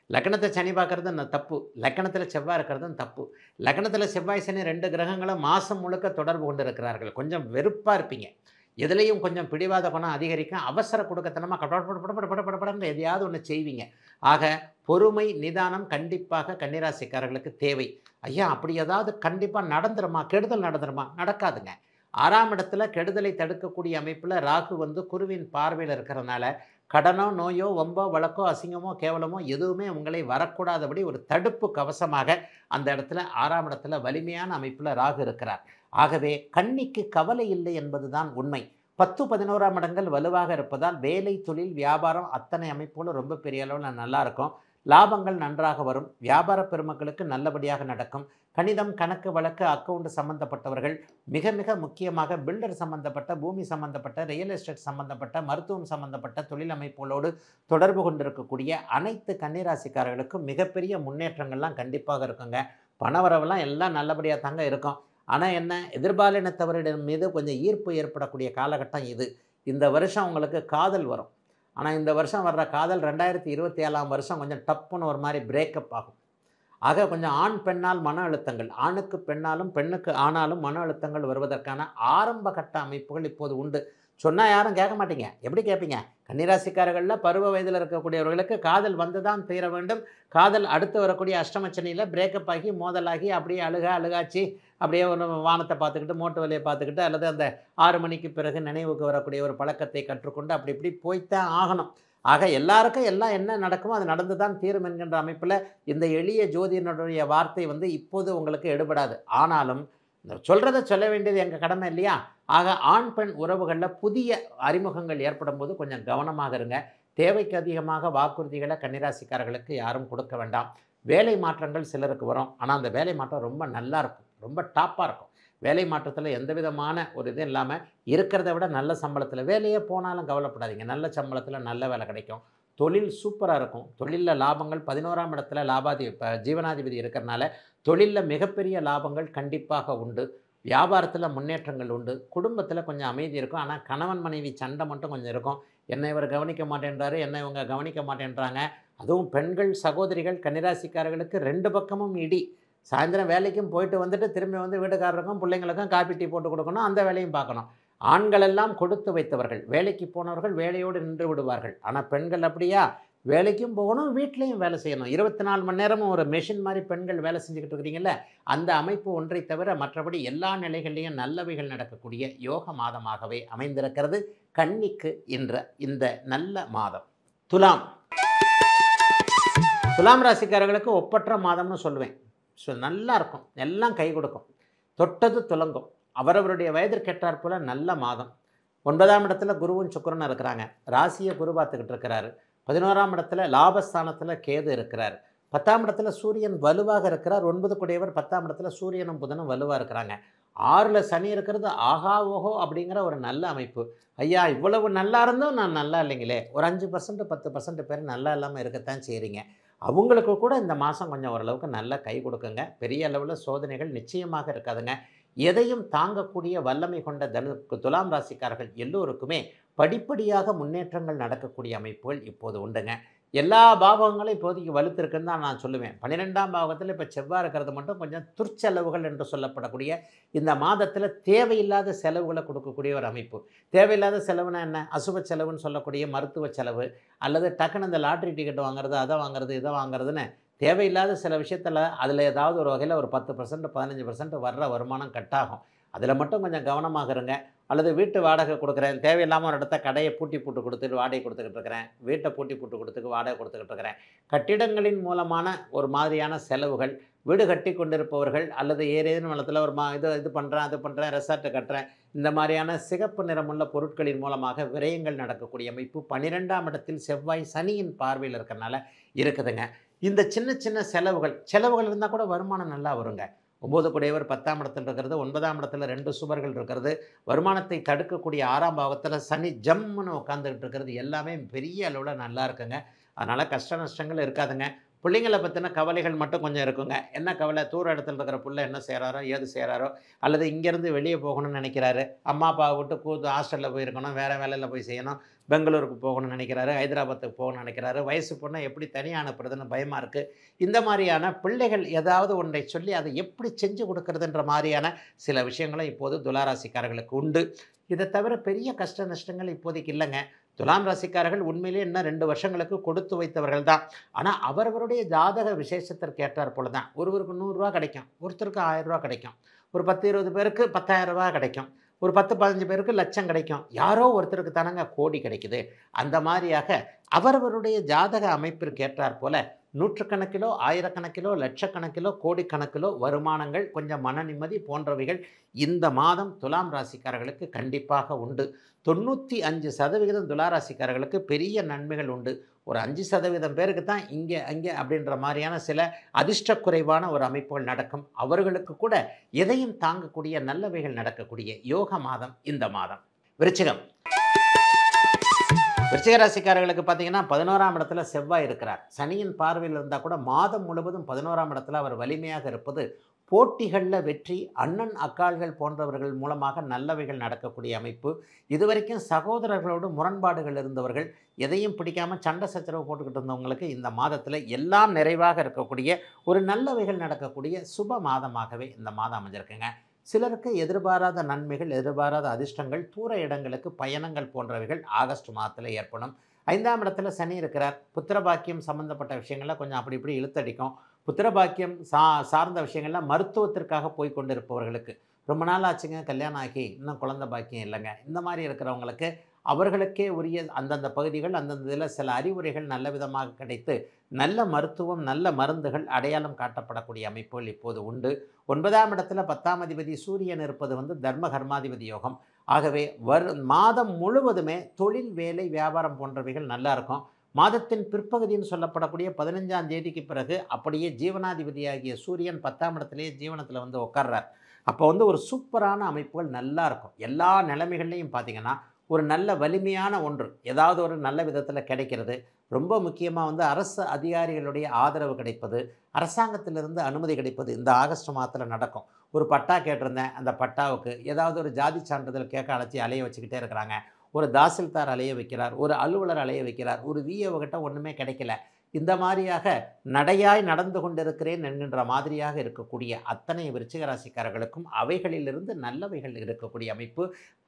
லக்னத்தை சனி பார்க்குறது தப்பு, லக்னத்தில் செவ்வாய் இருக்கிறதும் தப்பு. லக்னத்தில் செவ்வாய் சனி 2 கிரகங்களும் மாதம் முழுக்க தொடர்பு கொண்டு இருக்கிறார்கள். கொஞ்சம் வெறுப்பாக இருப்பீங்க, எதுலேயும் கொஞ்சம் பிடிவாத குணம் அதிகரிக்கும், அவசர கொடுக்கத்தனமாக படப்படப்படப்படப்படப்படன்னு எதையாவது ஒன்று செய்வீங்க. ஆக பொறுமை, நிதானம் கண்டிப்பாக கன்னிராசிக்காரர்களுக்கு தேவை. ஐயா அப்படி ஏதாவது கண்டிப்பாக நடந்துருமா, கெடுதல் நடந்துருமா? நடக்காதுங்க. 6ஆம் இடத்துல கெடுதலை தடுக்கக்கூடிய அமைப்பில் ராகு குருவின் பார்வையில் இருக்கிறதுனால கடனோ, நோயோ, வம்போ, வழக்கோ, அசிங்கமோ, கேவலமோ எதுவுமே உங்களை வரக்கூடாதபடி ஒரு தடுப்பு கவசமாக அந்த இடத்துல 6ஆம் இடத்துல வலிமையான அமைப்பில் ராகு இருக்கிறார். ஆகவே கன்னிக்கு கவலை இல்லை என்பதுதான் உண்மை. 10, 11ஆம் இடங்கள் வலுவாக இருப்பதால் வேலை, தொழில், வியாபாரம் அத்தனை அமைப்புகளும் ரொம்ப பெரிய அளவில் நல்லா இருக்கும். லாபங்கள் நன்றாக வரும். வியாபார பெருமக்களுக்கு நல்லபடியாக நடக்கும். கணிதம், கணக்கு, வழக்கு, அக்கவுண்ட் சம்பந்தப்பட்டவர்கள், மிக மிக முக்கியமாக பில்டர் சம்பந்தப்பட்ட, பூமி சம்பந்தப்பட்ட, ரியல் எஸ்டேட் சம்பந்தப்பட்ட, மருத்துவம் சம்பந்தப்பட்ட தொழில் அமைப்புகளோடு தொடர்பு கொண்டிருக்கக்கூடிய அனைத்து கன்னிராசிக்காரர்களுக்கும் மிகப்பெரிய முன்னேற்றங்கள்லாம் கண்டிப்பாக இருக்குங்க. பணவரவெல்லாம் எல்லாம் நல்லபடியாக தாங்க இருக்கும். ஆனால் என்ன, எதிர்பாலினத்தவரிடம் மீது கொஞ்சம் ஈர்ப்பு ஏற்படக்கூடிய காலகட்டம் இது. இந்த வருஷம் உங்களுக்கு காதல் வரும். ஆனால் இந்த வருஷம் வர்ற காதல் 2027ஆம் வருஷம் கொஞ்சம் டப்புன்னு ஒரு மாதிரி பிரேக்கப் ஆகும். ஆக கொஞ்சம் ஆண் பெண்ணால் மன அழுத்தங்கள், ஆணுக்கு பெண்ணாலும் பெண்ணுக்கு ஆனாலும் மன அழுத்தங்கள் வருவதற்கான ஆரம்ப கட்ட அமைப்புகள் இப்போது உண்டு. சொன்னால் யாரும் கேட்க மாட்டீங்க. எப்படி கேட்பீங்க? கன்னிராசிக்காரர்களில் பருவ வயதில் இருக்கக்கூடியவர்களுக்கு காதல் வந்து தான் தீர வேண்டும். காதல் அடுத்து வரக்கூடிய அஷ்டமச்சனியில் பிரேக்கப் ஆகி, மோதலாகி, அப்படியே அழுகாச்சி அப்படியே ஒரு வானத்தை பார்த்துக்கிட்டு, மோட்டு வலையை பார்த்துக்கிட்டு, அல்லது அந்த 6 மணிக்கு பிறகு நினைவுக்கு வரக்கூடிய ஒரு பழக்கத்தை கற்றுக்கொண்டு அப்படி இப்படி போய்த்தான் ஆகணும். ஆக எல்லாருக்கும் எல்லாம் என்ன நடக்குமோ அது நடந்து தான் தீரும் என்கின்ற அமைப்பில் இந்த எளிய ஜோதிடனுடைய வார்த்தை இப்போது உங்களுக்கு எடுபடாது. ஆனாலும் சொல்கிறத சொல்ல வேண்டியது எங்கள் கடமை இல்லையா? ஆக ஆண் பெண் உறவுகளில் புதிய அறிமுகங்கள் ஏற்படும் போது கொஞ்சம் கவனமாக இருங்க. தேவைக்கு அதிகமாக வாக்குறுதிகளை கன்னிராசிக்காரர்களுக்கு யாரும் கொடுக்க வேண்டாம். வேலை மாற்றங்கள் சிலருக்கு வரும். ஆனால் அந்த வேலை மாற்றம் ரொம்ப நல்லா இருக்கும், ரொம்ப டாப்பாக இருக்கும். வேலை மாற்றத்தில் எந்த விதமான ஒரு இது இல்லாமல் இருக்கிறத விட நல்ல சம்பளத்தில் வேலையே போனாலும் கவலைப்படாதீங்க. நல்ல சம்பளத்தில் நல்ல வேலை கிடைக்கும். தொழில் சூப்பராக இருக்கும். தொழிலில் லாபங்கள் 11ஆம் இடத்துல ஜீவனாதிபதி இருக்கிறனால தொழிலில் மிகப்பெரிய லாபங்கள் கண்டிப்பாக உண்டு. வியாபாரத்தில் முன்னேற்றங்கள் உண்டு. குடும்பத்தில் கொஞ்சம் அமைதி இருக்கும். ஆனால் கணவன் மனைவி சண்டை மட்டும் கொஞ்சம் இருக்கும். என்னை இவர் கவனிக்க மாட்டேன்றாரு, என்னை இவங்க கவனிக்க மாட்டேன்றாங்க. அதுவும் பெண்கள் சகோதரிகள் கன்னிராசிக்காரர்களுக்கு 2 பக்கமும் இடி. சாயந்தரம் வேலைக்கும் போயிட்டு வந்துட்டு திரும்பி வீட்டுக்காரருக்கும் பிள்ளைங்களுக்கும் காப்பி டீ போட்டு கொடுக்கணும், அந்த வேலையும் பார்க்கணும். ஆண்கள் எல்லாம் கொடுத்து வைத்தவர்கள், வேலைக்கு போனவர்கள் வேலையோடு நின்று விடுவார்கள். ஆனால் பெண்கள் அப்படியா? வேலைக்கும் போகணும், வீட்லேயும் வேலை செய்யணும். 24 மணி நேரமும் ஒரு மெஷின் மாதிரி பெண்கள் வேலை செஞ்சுக்கிட்டு இருக்கிறீங்கல்ல, அந்த அமைப்பு ஒன்றை தவிர மற்றபடி எல்லா நிலைகளிலையும் நல்லவைகள் நடக்கக்கூடிய யோக மாதமாகவே அமைந்திருக்கிறது கன்னிக்கு இந்த நல்ல மாதம். துலாம் ராசிக்காரர்களுக்கு ஒப்பற்ற மாதம்னு சொல்லுவேன். நல்லா இருக்கும், எல்லாம் கை கொடுக்கும், தொட்டது துலங்கும். அவரவருடைய வயதிற்கேற்றாற் போல நல்ல மாதம். 9ஆம் இடத்துல குருவும் சுக்கிரனும் இருக்கிறாங்க. ராசியை குரு பார்த்துக்கிட்டு இருக்கிறாரு. 11ஆம் இடத்துல லாபஸ்தானத்தில் கேது இருக்கிறார். 10ஆம் இடத்துல சூரியன் வலுவாக இருக்கிறார். 9 கூடியவர் 10ஆம் இடத்துல சூரியனும் புதனும் வலுவாக இருக்கிறாங்க. 6ல் சனி இருக்கிறது ஆகா ஓஹோ அப்படிங்கிற ஒரு நல்ல அமைப்பு. ஐயா இவ்வளவு நல்லா இருந்தும் நான் நல்லா இல்லைங்களே, ஒரு 5% 10% பேர் நல்லா இல்லாமல் இருக்கத்தான் செய்கிறீங்க. அவங்களுக்கு கூட இந்த மாதம் கொஞ்சம் ஓரளவுக்கு நல்லா கை கொடுக்குங்க. பெரிய அளவில் சோதனைகள் நிச்சயமாக இருக்காதுங்க. எதையும் தாங்கக்கூடிய வல்லமை கொண்ட துலாம் ராசிக்காரர்கள் எல்லோருக்குமே படிப்படியாக முன்னேற்றங்கள் நடக்கக்கூடிய அமைப்புகள் இப்போது உண்டுங்க. எல்லா பாவகங்களும் இப்போதைக்கு வலுத்திருக்குன்னு தான் நான் சொல்லுவேன். 12ஆம் பாவகத்தில் இப்போ செவ்வாய் இருக்கிறது மட்டும் கொஞ்சம் துர்ச்செலவுகள் என்று சொல்லப்படக்கூடிய இந்த மாதத்தில் தேவையில்லாத செலவுகளை கொடுக்கக்கூடிய ஒரு அமைப்பு. தேவையில்லாத செலவுனா என்ன? அசுப செலவுன்னு சொல்லக்கூடிய மருத்துவ செலவு, அல்லது டக்குன்னு இந்த லாட்ரி டிக்கெட் வாங்குறது, அதை வாங்குறது, இதை வாங்குறதுன்னு தேவையில்லாத சில விஷயத்தில் அதில் ஏதாவது ஒரு வகையில் ஒரு 10% 15% வர்ற வருமானம் கட்டாகும். அதில் மட்டும் கொஞ்சம் கவனமாக இருங்க. அல்லது வீட்டு வாடகை கொடுக்குறேன், தேவையில்லாமல் ஒரு இடத்த கடையை பூட்டி போட்டு கொடுத்துட்டு வாடகை கொடுத்துக்கிட்டு இருக்கிறேன், வீட்டை பூட்டி போட்டு கொடுத்துட்டு வாடகை கொடுத்துக்கிட்டு இருக்கிறேன். கட்டிடங்களின் மூலமான ஒரு மாதிரியான செலவுகள், வீடு கட்டி கொண்டிருப்பவர்கள் அல்லது ஏதேனும் இடத்துல ஒரு இது பண்ணுறேன், அது பண்ணுறேன், ரெசார்ட்டு கட்டுறேன், இந்த மாதிரியான சிகப்பு நிறமுள்ள பொருட்களின் மூலமாக விரயங்கள் நடக்கக்கூடிய அமைப்பு 12ஆம் இடத்தில் செவ்வாய் சனியின் பார்வையில் இருக்கிறனால இருக்குதுங்க. இந்த சின்ன சின்ன செலவுகள் இருந்தால் கூட வருமானம் நல்லா வருங்க. 9 குடையவர் 10ஆம் இடத்தில் இருக்கிறது, 9ஆம் இடத்துல 2 சுவர்கள் இருக்கிறது, வருமானத்தை தடுக்கக்கூடிய 6ஆம் பாவத்தில் சனி ஜம்முன்னு உட்காந்துக்கிட்டு இருக்கிறது எல்லாமே பெரிய அளவில் நல்லா இருக்குங்க. அதனால் கஷ்ட நஷ்டங்கள் இருக்காதுங்க. பிள்ளைங்களை பற்றின கவலைகள் மட்டும் கொஞ்சம் இருக்குங்க. என்ன கவலை? தூர இடத்துல இருக்கிற பிள்ளை என்ன செய்கிறாரோ ஏது செய்கிறாரோ, அல்லது இங்கேருந்து வெளியே போகணும்னு நினைக்கிறாரு, அம்மா அப்பாவை விட்டு ஹாஸ்டலில் போயிருக்கணும், வேறு வேலையில் போய் செய்யணும், பெங்களூருக்கு போகணும்னு நினைக்கிறாரு, ஹைதராபாத்துக்கு போகணும்னு நினைக்கிறாரு, வயசு பொண்ணை எப்படி தனியாக அனுப்புறதுன்னு பயமாக இருக்குது. இந்த மாதிரியான பிள்ளைகள் ஏதாவது ஒன்றை சொல்லி அதை எப்படி செஞ்சு கொடுக்கறதுன்ற மாதிரியான சில விஷயங்களும் இப்போது துளாராசிக்காரர்களுக்கு உண்டு. இதை தவிர பெரிய கஷ்ட நஷ்டங்கள் இப்போதைக்கு இல்லைங்க. துலாம் ராசிக்காரர்கள் உண்மையிலே இன்னும் 2 வருஷங்களுக்கு கொடுத்து வைத்தவர்கள் தான். ஆனால் அவரவருடைய ஜாதக விசேஷத்திற்கு ஏற்றார் போல தான். ஒருவருக்கு 100 ரூபா கிடைக்கும், ஒருத்தருக்கு 1000 ரூபா கிடைக்கும், ஒரு 10-20 பேருக்கு 10,000 ரூபா கிடைக்கும், ஒரு 10-15 பேருக்கு லட்சம் கிடைக்கும், யாரோ ஒருத்தருக்கு தானங்க கோடி கிடைக்குது. அந்த மாதிரியாக அவரவருடைய ஜாதக அமைப்பிற்கு ஏற்றார் போல நூற்றுக்கணக்கிலோ, ஆயிரக்கணக்கிலோ, லட்சக்கணக்கிலோ, கோடிக்கணக்கிலோ வருமானங்கள், கொஞ்சம் மன நிம்மதி போன்றவைகள் இந்த மாதம் துலாம் ராசிக்காரர்களுக்கு கண்டிப்பாக உண்டு. 95% துளாராசிக்காரர்களுக்கு பெரிய நன்மைகள் உண்டு. ஒரு 5% பேருக்கு தான் இங்கே அங்கே அப்படின்ற மாதிரியான சில அதிர்ஷ்ட குறைவான ஒரு அமைப்புகள் நடக்கும். அவர்களுக்கு கூட எதையும் தாங்கக்கூடிய நல்லவைகள் நடக்கக்கூடிய யோக மாதம் இந்த மாதம். விருச்சிகம் ராசிக்காரர்களுக்கு பார்த்தீங்கன்னா 11ஆம் இடத்துல செவ்வாய் இருக்கிறார். சனியின் பார்வையில் இருந்தால் கூட மாதம் முழுவதும் 11ஆம் இடத்துல அவர் வலிமையாக இருப்பது போட்டிகளில் வெற்றி, அண்ணன் அக்காள்கள் போன்றவர்கள் மூலமாக நல்லவைகள் நடக்கக்கூடிய அமைப்பு. இதுவரைக்கும் சகோதரர்களோடு முரண்பாடுகள் இருந்தவர்கள், எதையும் பிடிக்காமல் சண்டை சச்சரவு போட்டுக்கிட்டு இருந்தவங்களுக்கு இந்த மாதத்தில் எல்லாம் நிறைவாக இருக்கக்கூடிய ஒரு நல்லவைகள் நடக்கக்கூடிய சுப மாதமாகவே இந்த மாதம் அமைஞ்சிருக்குங்க. சிலருக்கு எதிர்பாராத நன்மைகள், எதிர்பாராத அதிர்ஷ்டங்கள், தூர இடங்களுக்கு பயணங்கள் போன்றவைகள் ஆகஸ்ட் மாதத்தில் ஏற்படும். 5ஆம் இடத்துல சனி இருக்கிறார். புத்திரபாக்கியம் சம்மந்தப்பட்ட விஷயங்கள்லாம் கொஞ்சம் அப்படி இப்படி இழுத்தடிக்கும். புத்திரபாக்கியம் சார்ந்த விஷயங்கள்லாம் மருத்துவத்திற்காக போய் கொண்டு இருப்பவர்களுக்கு, ரொம்ப நாள் ஆச்சுங்க கல்யாணம் ஆகி இன்னும் குழந்தை பாக்கியம் இல்லைங்க, இந்த மாதிரி இருக்கிறவங்களுக்கு அவர்களுக்கே உரிய அந்தந்த பகுதிகள் அந்தந்த இதில் சில அறிவுரைகள் நல்ல விதமாக கிடைத்து நல்ல மருத்துவம், நல்ல மருந்துகள் அடையாளம் காட்டப்படக்கூடிய அமைப்புகள் இப்போது உண்டு. 9ஆம் இடத்துல 10ஆம் அதிபதி சூரியன் இருப்பது தர்ம கர்மாதிபதி யோகம். ஆகவே மாதம் முழுவதுமே தொழில், வேலை, வியாபாரம் போன்றவைகள் நல்லா இருக்கும். மாதத்தின் பிற்பகுதின்னு சொல்லப்படக்கூடிய 15ஆம் தேதிக்கு பிறகு அப்படியே ஜீவனாதிபதியாகிய சூரியன் 10ஆம் இடத்துலேயே ஜீவனத்தில் உட்கார்றார். அப்போ ஒரு சூப்பரான அமைப்புகள் நல்லா இருக்கும். எல்லா நிலைமைகள்லையும் பார்த்திங்கன்னா ஒரு நல்ல வலிமையான ஒன்று ஏதாவது ஒரு நல்ல விதத்தில் கிடைக்கிறது. ரொம்ப முக்கியமாக அரசு அதிகாரிகளுடைய ஆதரவு கிடைப்பது, அரசாங்கத்திலிருந்து அனுமதி கிடைப்பது இந்த ஆகஸ்ட் மாதத்தில் நடக்கும். ஒரு பட்டா கேட்டிருந்தேன், அந்த பட்டாவுக்கு ஏதாவது ஒரு ஜாதி சான்றிதழ் கேட்க அழைச்சி அலைய வச்சுக்கிட்டே இருக்கிறாங்க. ஒரு தாசில்தார் அலைய வைக்கிறார், ஒரு அலுவலர் அலைய வைக்கிறார், ஒரு விஏஓகிட்ட ஒன்றுமே கிடைக்கல. இந்த மாதிரியாக நடையாய் நடந்து கொண்டிருக்கிறேன் என்கின்ற மாதிரியாக இருக்கக்கூடிய அத்தனை விருச்சிக ராசிக்காரர்களுக்கும் அவைகளிலிருந்து நல்லவைகள் இருக்கக்கூடிய அமைப்பு.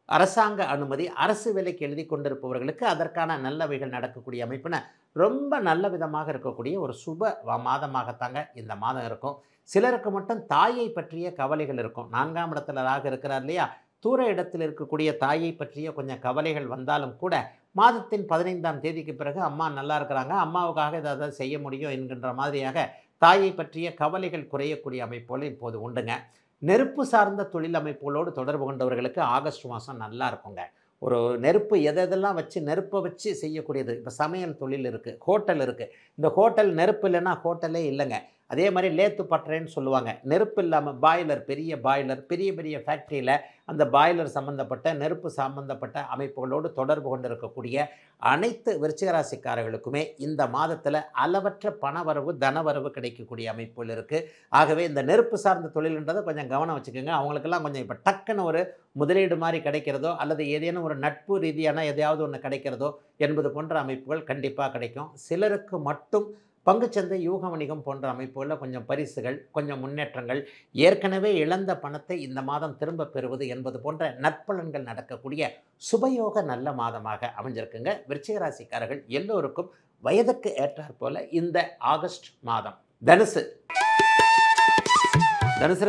அரசாங்க அனுமதி, அரசு வேலைக்கு எழுதி கொண்டிருப்பவர்களுக்கு அதற்கான நல்லவைகள் நடக்கக்கூடிய அமைப்புன்னு ரொம்ப நல்ல விதமாக இருக்கக்கூடிய ஒரு சுப மாதமாகத்தாங்க இந்த மாதம் இருக்கும். சிலருக்கு மட்டும் தாயை பற்றிய கவலைகள் இருக்கும். 4ஆம் இடத்துல ராகு இருக்கிறார் இல்லையா, தூர இடத்தில் இருக்கக்கூடிய தாயை பற்றிய கொஞ்சம் கவலைகள் வந்தாலும் கூட மாதத்தின் 15ஆம் தேதிக்கு பிறகு அம்மா நல்லா இருக்கிறாங்க, அம்மாவுக்காக ஏதாவது செய்ய முடியும் என்கின்ற மாதிரியாக தாயை பற்றிய கவலைகள் குறையக்கூடிய அமைப்புகள் இப்போது உண்டுங்க. நெருப்பு சார்ந்த தொழில் அமைப்புகளோடு தொடர்பு கொண்டவர்களுக்கு ஆகஸ்ட் மாதம் நல்லா இருக்குங்க. ஒரு நெருப்பு எதெல்லாம் வச்சு நெருப்பை வச்சு செய்யக்கூடியது. இப்போ சமையல் தொழில் இருக்குது, ஹோட்டல் இருக்குது. இந்த ஹோட்டல் நெருப்பு இல்லைன்னா ஹோட்டலே இல்லைங்க. அதே மாதிரி லேத்து பட்டறைன்னு சொல்லுவாங்க. நெருப்பு இல்லாமல் பாய்லர், பெரிய பாய்லர், பெரிய பெரிய ஃபேக்ட்ரியில் அந்த பாய்லர் சம்மந்தப்பட்ட நெருப்பு சம்மந்தப்பட்ட அமைப்புகளோடு தொடர்பு கொண்டு இருக்கக்கூடிய அனைத்து விருச்சிகராசிக்காரர்களுக்குமே இந்த மாதத்தில் அளவற்ற பணவரவு, தனவரவு கிடைக்கக்கூடிய அமைப்புகள் இருக்குது. ஆகவே இந்த நெருப்பு சார்ந்த தொழில்ன்றதை கொஞ்சம் கவனம் வச்சுக்கோங்க. அவங்களுக்கெல்லாம் கொஞ்சம் இப்போ டக்குன்னு ஒரு முதலீடு மாதிரி கிடைக்கிறதோ அல்லது ஏதேனும் ஒரு நட்பு ரீதியான எதையாவது ஒன்று கிடைக்கிறதோ என்பது போன்ற அமைப்புகள் கண்டிப்பாக கிடைக்கும். சிலருக்கு மட்டும் பங்குச்சந்தை, யூக வணிகம் போன்ற அமைப்புகளில் கொஞ்சம் பரிசுகள், கொஞ்சம் முன்னேற்றங்கள், ஏற்கனவே இழந்த பணத்தை இந்த மாதம் திரும்ப பெறுவது என்பது போன்ற நற்பலன்கள் நடக்கக்கூடிய சுபயோக நல்ல மாதமாக அமைஞ்சிருக்குங்க. விருச்சிக ராசிக்காரர்கள் எல்லோருக்கும் வயதுக்கு ஏற்றாற் போல இந்த ஆகஸ்ட் மாதம். தனுசு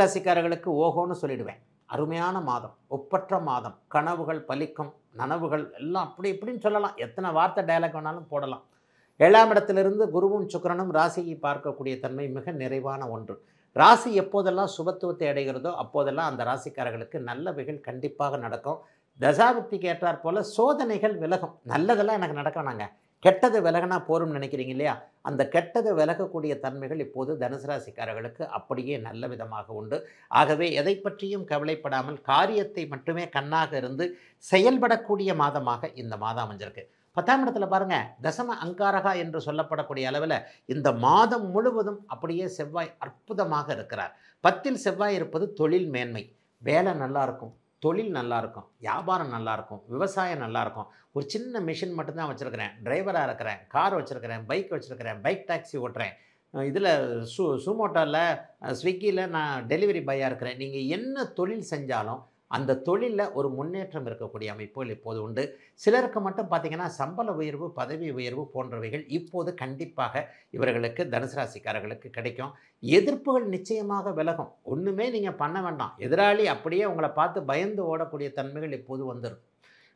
ராசிக்காரர்களுக்கு ஓஹோன்னு சொல்லிடுவேன். அருமையான மாதம், ஒப்பற்ற மாதம். கனவுகள் பலிக்கும், நனவுகள் எல்லாம் அப்படி இப்படின்னு சொல்லலாம். எத்தனை வார்த்தை டயலாக் வேணாலும் போடலாம். 7ஆம் இடத்திலிருந்து குருவும் சுக்கிரனும் ராசியை பார்க்கக்கூடிய தன்மை மிக நிறைவான ஒன்று. ராசி எப்போதெல்லாம் சுபத்துவத்தை அடைகிறதோ அப்போதெல்லாம் அந்த ராசிக்காரர்களுக்கு நல்லவைகள் கண்டிப்பாக நடக்கும். தசாபுக்திக்கு ஏற்றாற் போல சோதனைகள் விலகும். நல்லதெல்லாம் எனக்கு நடக்க வேணாங்க, கெட்டது விலகினா போரும்னு நினைக்கிறீங்க இல்லையா? அந்த கெட்டது விலகக்கூடிய தன்மைகள் இப்போது தனுசு ராசிக்காரர்களுக்கு அப்படியே நல்ல விதமாக உண்டு. ஆகவே எதை பற்றியும் கவலைப்படாமல் காரியத்தை மட்டுமே கண்ணாக இருந்து செயல்படக்கூடிய மாதமாக இந்த மாதம் அமைஞ்சிருக்கு. 10ஆம் இடத்துல பாருங்கள், தசம அங்காரகா என்று சொல்லப்படக்கூடிய அளவில் இந்த மாதம் முழுவதும் அப்படியே செவ்வாய் அற்புதமாக இருக்கிறார். 10இல் செவ்வாய் இருப்பது தொழில் மேன்மை. வேலை நல்லாயிருக்கும், தொழில் நல்லாயிருக்கும், வியாபாரம் நல்லாயிருக்கும், விவசாயம் நல்லாயிருக்கும். ஒரு சின்ன மிஷின் மட்டும்தான் வச்சுருக்கிறேன், டிரைவராக இருக்கிறேன், கார் வச்சுருக்கிறேன், பைக் வச்சுருக்கிறேன், பைக் டாக்ஸி ஓட்டுறேன், இதில் சுமோட்டோவில் ஸ்விக்கியில் நான் டெலிவரி பாயாக இருக்கிறேன். நீங்கள் என்ன தொழில் செஞ்சாலும் அந்த தொழிலில் ஒரு முன்னேற்றம் இருக்கக்கூடிய அமைப்புகள் இப்போது உண்டு. சிலருக்கு மட்டும் பார்த்திங்கன்னா சம்பள உயர்வு, பதவி உயர்வு போன்றவைகள் இப்போது கண்டிப்பாக இவர்களுக்கு தனுசு ராசிக்காரர்களுக்கு கிடைக்கும். எதிர்ப்புகள் நிச்சயமாக விலகும். ஒன்றுமே நீங்கள் பண்ண வேண்டாம், எதிராளி அப்படியே உங்களை பார்த்து பயந்து ஓடக்கூடிய தன்மைகள் இப்போது வந்துடும்.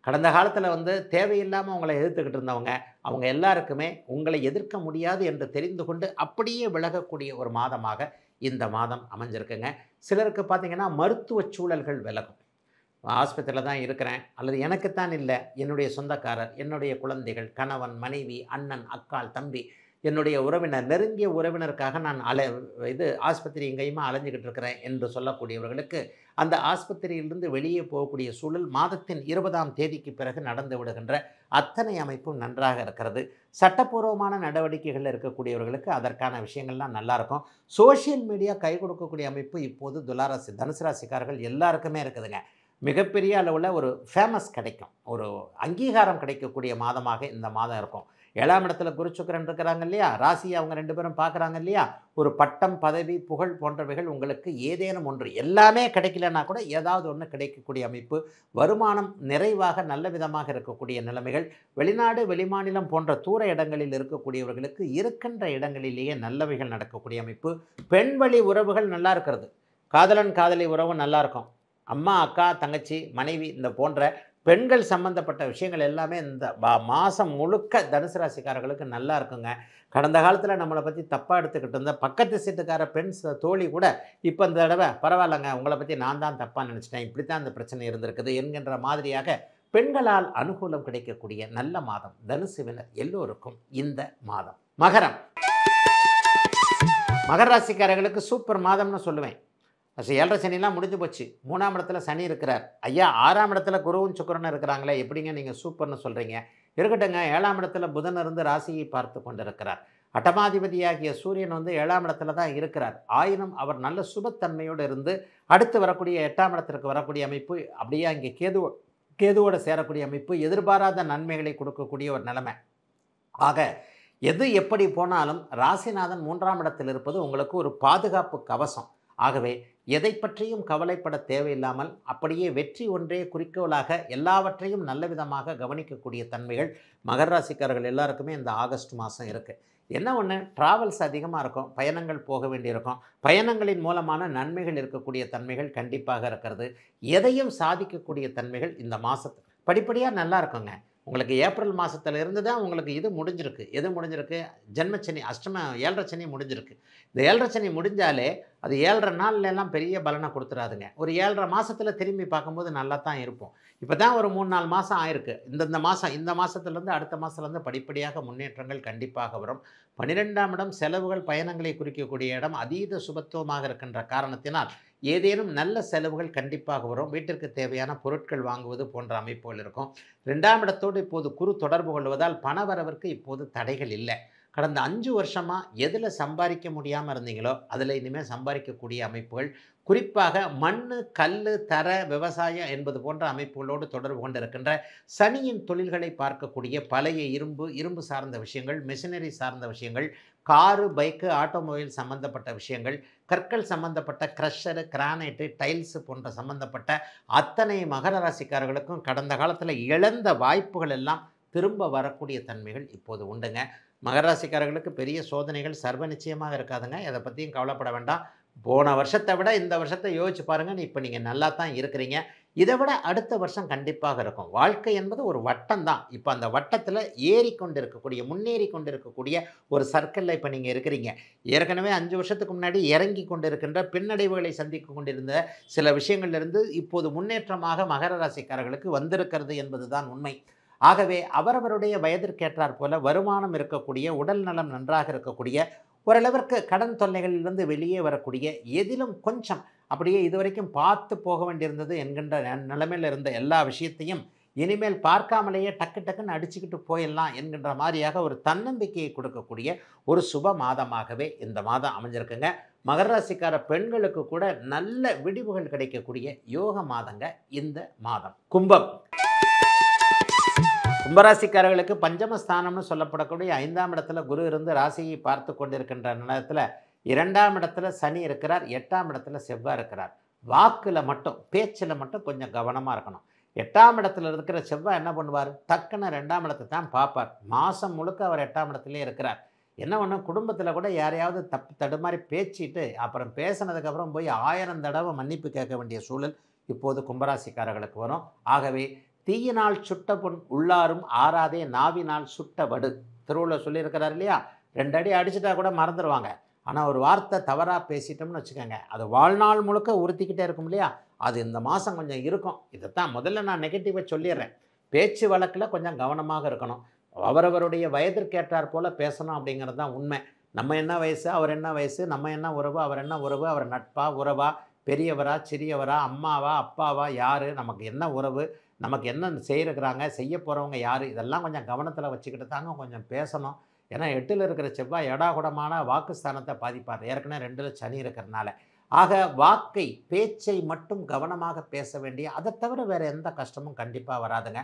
கடந்த காலத்தில் தேவையில்லாமல் உங்களை எதிர்த்துக்கிட்டு இருந்தவங்க, அவங்க எல்லாருக்குமே உங்களை எதிர்க்க முடியாது என்று தெரிந்து கொண்டு அப்படியே விலகக்கூடிய ஒரு மாதமாக இந்த மாதம் அமைஞ்சிருக்குங்க. சிலருக்கு பார்த்திங்கன்னா மருத்துவ சூழல்கள் விலகும். ஆஸ்பத்திரியில் தான் இருக்கிறேன், அல்லது எனக்குத்தான் இல்லை, என்னுடைய சொந்தக்காரர், என்னுடைய குழந்தைகள், கணவன், மனைவி, அண்ணன், அக்காள், தம்பி, என்னுடைய உறவினர், நெருங்கிய உறவினருக்காக நான் ஆஸ்பத்திரி எங்கேயுமா அலைஞ்சிக்கிட்டு இருக்கிறேன் என்று சொல்லக்கூடியவர்களுக்கு அந்த ஆஸ்பத்திரியிலிருந்து வெளியே போகக்கூடிய சூழல் மாதத்தின் 20ஆம் தேதிக்கு பிறகு நடந்து விடுகின்ற அத்தனை அமைப்பும் நன்றாக இருக்கிறது. சட்டப்பூர்வமான நடவடிக்கைகள் இருக்கக்கூடியவர்களுக்கு அதற்கான விஷயங்கள்லாம் நல்லாயிருக்கும். சோஷியல் மீடியா கை கொடுக்கக்கூடிய அமைப்பு இப்போது தனுசு ராசிக்காரர்கள் எல்லாருக்குமே இருக்குதுங்க. மிகப்பெரிய அளவில் ஒரு ஃபேமஸ் கிடைக்கும், ஒரு அங்கீகாரம் கிடைக்கக்கூடிய மாதமாக இந்த மாதம் இருக்கும். 7ஆம் இடத்துல குரு சுக்கிரன் இருக்கிறாங்க இல்லையா, ராசியை அவங்க 2 பேரும் பார்க்குறாங்க இல்லையா. ஒரு பட்டம், பதவி, புகழ் போன்றவைகள் உங்களுக்கு ஏதேனும் ஒன்று, எல்லாமே கிடைக்கலன்னா கூட ஏதாவது ஒன்று கிடைக்கக்கூடிய அமைப்பு. வருமானம் நிறைவாக நல்ல விதமாக இருக்கக்கூடிய நிலைமைகள். வெளிநாடு, வெளிமாநிலம் போன்ற தூர இடங்களில் இருக்கக்கூடியவர்களுக்கு இருக்கின்ற இடங்களிலேயே நல்லவைகள் நடக்கக்கூடிய அமைப்பு. பெண் வழி உறவுகள் நல்லா இருக்கிறது. காதலன் காதலி உறவு நல்லா இருக்கும். அம்மா, அக்கா, தங்கச்சி, மனைவி இந்த போன்ற பெண்கள் சம்பந்தப்பட்ட விஷயங்கள் எல்லாமே இந்த மாதம் முழுக்க தனுசு ராசிக்காரர்களுக்கு நல்லா இருக்குங்க. கடந்த காலத்தில் நம்மளை பற்றி தப்பாக எடுத்துக்கிட்டு இருந்த பக்கத்து சீட்டுக்கார பெண் தோழி கூட இப்போ இந்த தடவை பரவாயில்லைங்க, உங்களை பற்றி நான் தான் தப்பாக நினச்சிட்டேன், இப்படி தான் இந்த பிரச்சனை இருந்திருக்குது என்கின்ற மாதிரியாக பெண்களால் அனுகூலம் கிடைக்கக்கூடிய நல்ல மாதம் தனுசுவினர் எல்லோருக்கும் இந்த மாதம். மகர ராசிக்காரர்களுக்கு சூப்பர் மாதம்னு சொல்லுவேன். 7.5 சனிலாம் முடிஞ்சு போச்சு. 3ஆம் இடத்துல சனி இருக்கிறார். ஐயா, 6ஆம் இடத்துல குருவும் சுக்கிரனும் இருக்கிறாங்களே, எப்படிங்க நீங்கள் சூப்பர்னு சொல்கிறீங்க? இருக்கட்டுங்க, 7ஆம் இடத்துல புதன் இருந்து ராசியை பார்த்து கொண்டு இருக்கிறார். அட்டமாதிபதியாகிய சூரியன் 7ஆம் இடத்துல தான் இருக்கிறார். ஆயினும் அவர் நல்ல சுபத்தன்மையோடு இருந்து அடுத்து வரக்கூடிய 8ஆம் இடத்திற்கு வரக்கூடிய அமைப்பு, அப்படியே அங்கே கேதுவோடு சேரக்கூடிய அமைப்பு, எதிர்பாராத நன்மைகளை கொடுக்கக்கூடிய ஒரு நிலைமை. ஆக எது எப்படி போனாலும் ராசிநாதன் 3ஆம் இடத்தில் இருப்பது உங்களுக்கு ஒரு பாதுகாப்பு கவசம். ஆகவே எதை பற்றியும் கவலைப்பட தேவையில்லாமல் அப்படியே வெற்றி ஒன்றே குறிக்கோளாக எல்லாவற்றையும் நல்ல விதமாக கவனிக்கக்கூடிய தன்மைகள் மகர ராசிக்காரர்கள் எல்லாருக்குமே இந்த ஆகஸ்ட் மாதம் இருக்குது. என்ன ஒன்று, ட்ராவல்ஸ் அதிகமாக இருக்கும், பயணங்கள் போக வேண்டியிருக்கும். பயணங்களின் மூலமான நன்மைகள் இருக்கக்கூடிய தன்மைகள் கண்டிப்பாக இருக்கிறது. எதையும் சாதிக்கக்கூடிய தன்மைகள் இந்த மாதத்துக்கு படிப்படியாக நல்லா இருக்குங்க. உங்களுக்கு ஏப்ரல் மாதத்தில் இருந்து தான் உங்களுக்கு இது முடிஞ்சிருக்கு. எது முடிஞ்சிருக்கு? ஜென்மச்சனி, 7.5 சனி முடிஞ்சிருக்கு. இந்த 7.5 சனி முடிஞ்சாலே அது 7.5 நாள்லாம் பெரிய பலனை கொடுத்துடாதுங்க. ஒரு 7.5 மாதத்தில் திரும்பி பார்க்கும்போது நல்லா தான் இருப்போம். இப்போ தான் ஒரு 3-4 மாதம் ஆயிருக்கு. இந்த மாதத்துலேருந்து அடுத்த மாதத்துலேருந்து படிப்படியாக முன்னேற்றங்கள் கண்டிப்பாக வரும். 12ஆம் இடம் செலவுகள், பயணங்களை குறிக்கக்கூடிய இடம், அதீத சுபத்துவமாக இருக்கின்ற காரணத்தினால் ஏதேனும் நல்ல செலவுகள் கண்டிப்பாக வரும். வீட்டிற்கு தேவையான பொருட்கள் வாங்குவது போன்ற அமைப்புகள் இருக்கும். 2ஆம் இடத்தோடு இப்போது குரு தொடர்பு கொள்வதால் பணவரவிற்கு இப்போது தடைகள் இல்லை. கடந்த 5 வருஷமாக எதில் சம்பாதிக்க முடியாமல் இருந்தீங்களோ அதில் இனிமேல் சம்பாதிக்கக்கூடிய அமைப்புகள், குறிப்பாக மண், கல், தர, விவசாயம் என்பது போன்ற அமைப்புகளோடு தொடர்பு கொண்டு இருக்கின்ற சனியின் தொழில்களை பார்க்கக்கூடிய பழைய இரும்பு சார்ந்த விஷயங்கள், மிஷினரி சார்ந்த விஷயங்கள், காரு, பைக்கு, ஆட்டோமொபைல் சம்பந்தப்பட்ட விஷயங்கள், கற்கள் சம்பந்தப்பட்ட க்ரஷரு, கிரானைட்டு, டைல்ஸு போன்ற சம்பந்தப்பட்ட அத்தனை மகர ராசிக்காரர்களுக்கும் கடந்த காலத்தில் இழந்த வாய்ப்புகள் எல்லாம் திரும்ப வரக்கூடிய தன்மைகள் இப்போது உண்டுங்க. மகர ராசிக்காரர்களுக்கு பெரிய சோதனைகள் சர்வ நிச்சயமாக இருக்காதுங்க. எதை பற்றியும் கவலைப்பட வேண்டாம். போன வருஷத்தை விட இந்த வருஷத்தை யோசிச்சு பாருங்கள். இப்போ நீங்கள் நல்லா தான் இருக்கிறீங்க. இதை விட அடுத்த வருஷம் கண்டிப்பாக இருக்கும். வாழ்க்கை என்பது ஒரு வட்டம் தான். இப்போ அந்த வட்டத்தில் ஏறிக்கொண்டு இருக்கக்கூடிய, முன்னேறி கொண்டு இருக்கக்கூடிய ஒரு சர்க்கிளில் இப்போ நீங்கள் இருக்கிறீங்க. ஏற்கனவே 5 வருஷத்துக்கு முன்னாடி இறங்கி கொண்டு இருக்கின்ற பின்னடைவுகளை சந்தித்து கொண்டிருந்த சில விஷயங்கள்லேருந்து இப்போது முன்னேற்றமாக மகர ராசிக்காரர்களுக்கு வந்திருக்கிறது என்பது தான் உண்மை. ஆகவே அவரவருடைய வயதிற்கேற்றாற் போல வருமானம் இருக்கக்கூடிய, உடல் நலம் நன்றாக இருக்கக்கூடிய, ஓரளவிற்கு கடன் தொல்லைகளிலிருந்து வெளியே வரக்கூடிய, எதிலும் கொஞ்சம் அப்படியே இதுவரைக்கும் பார்த்து போக வேண்டியிருந்தது என்கின்ற நிலைமையில் இருந்த எல்லா விஷயத்தையும் இனிமேல் பார்க்காமலேயே டக்கு டக்குன்னு அடிச்சுக்கிட்டு போயிடலாம் என்கின்ற மாதிரியாக ஒரு தன்னம்பிக்கையை கொடுக்கக்கூடிய ஒரு சுப மாதமாகவே இந்த மாதம் அமைஞ்சிருக்குங்க. மகர ராசிக்கார பெண்களுக்கு கூட நல்ல விடிவுகள் கிடைக்கக்கூடிய யோக மாதங்க இந்த மாதம். கும்பம். கும்பராசிக்காரர்களுக்கு பஞ்சமஸ்தானம்னு சொல்லப்படக்கூடிய 5ஆம் இடத்துல குரு இருந்து ராசியை பார்த்து கொண்டிருக்கின்ற நேரத்தில் 2ஆம் இடத்துல சனி இருக்கிறார், 8ஆம் இடத்துல செவ்வாய் இருக்கிறார். வாக்கில் மட்டும், பேச்சில் மட்டும் கொஞ்சம் கவனமாக இருக்கணும். 8ஆம் இடத்துல இருக்கிற செவ்வாய் என்ன பண்ணுவார்? டக்குன்னு 2ஆம் இடத்தை தான் பார்ப்பார். மாதம் முழுக்க அவர் 8ஆம் இடத்துலேயே இருக்கிறார். என்ன ஒன்று, குடும்பத்தில் கூட யாரையாவது தடுமாறி பேச்சிட்டு அப்புறம் பேசினதுக்கப்புறம் போய் 1000 தடவை மன்னிப்பு கேட்க வேண்டிய சூழல் இப்போது கும்பராசிக்காரர்களுக்கு வரும். ஆகவே தீயினால் சுட்ட பொன் உள்ளாரும் ஆறாதே நாவினால் சுட்ட வடு. திருவள்ளுவர் சொல்லியிருக்கிறார் இல்லையா? 2 அடி அடிச்சுட்டா கூட மறந்துடுவாங்க. ஆனால் ஒரு வார்த்தை தவறாக பேசிட்டோம்னு வச்சுக்கோங்க, அது வாழ்நாள் முழுக்க உறுத்திக்கிட்டே இருக்கும் இல்லையா? அது இந்த மாதம் கொஞ்சம் இருக்கும். இதைத்தான் முதல்ல நான் நெகட்டிவாக சொல்லிடுறேன். பேச்சு வழக்கில் கொஞ்சம் கவனமாக இருக்கணும். அவரவருடைய வயதிற்கேற்றாற் போல் பேசணும் அப்படிங்கிறது தான் உண்மை. நம்ம என்ன வயசு, அவர் என்ன வயசு, நம்ம என்ன உறவு, அவர் என்ன உறவு, அவர் நட்பா உறவா, பெரியவரா சிறியவரா, அம்மாவா அப்பாவா, யார், நமக்கு என்ன உறவு, நமக்கு என்ன செய்யிருக்கிறாங்க, செய்ய போகிறவங்க யார், இதெல்லாம் கொஞ்சம் கவனத்தில் வச்சுக்கிட்டு தாங்க கொஞ்சம் பேசணும். ஏன்னா 8ல் இருக்கிற செவ்வாய் எடாகுடமான வாக்குஸ்தானத்தை பாதிப்பார். ஏற்கனவே 2ல் சனி இருக்கிறதுனால. ஆக வாக்கை, பேச்சை மட்டும் கவனமாக பேச வேண்டிய, அதை தவிர வேறு எந்த கஷ்டமும் கண்டிப்பாக வராதுங்க.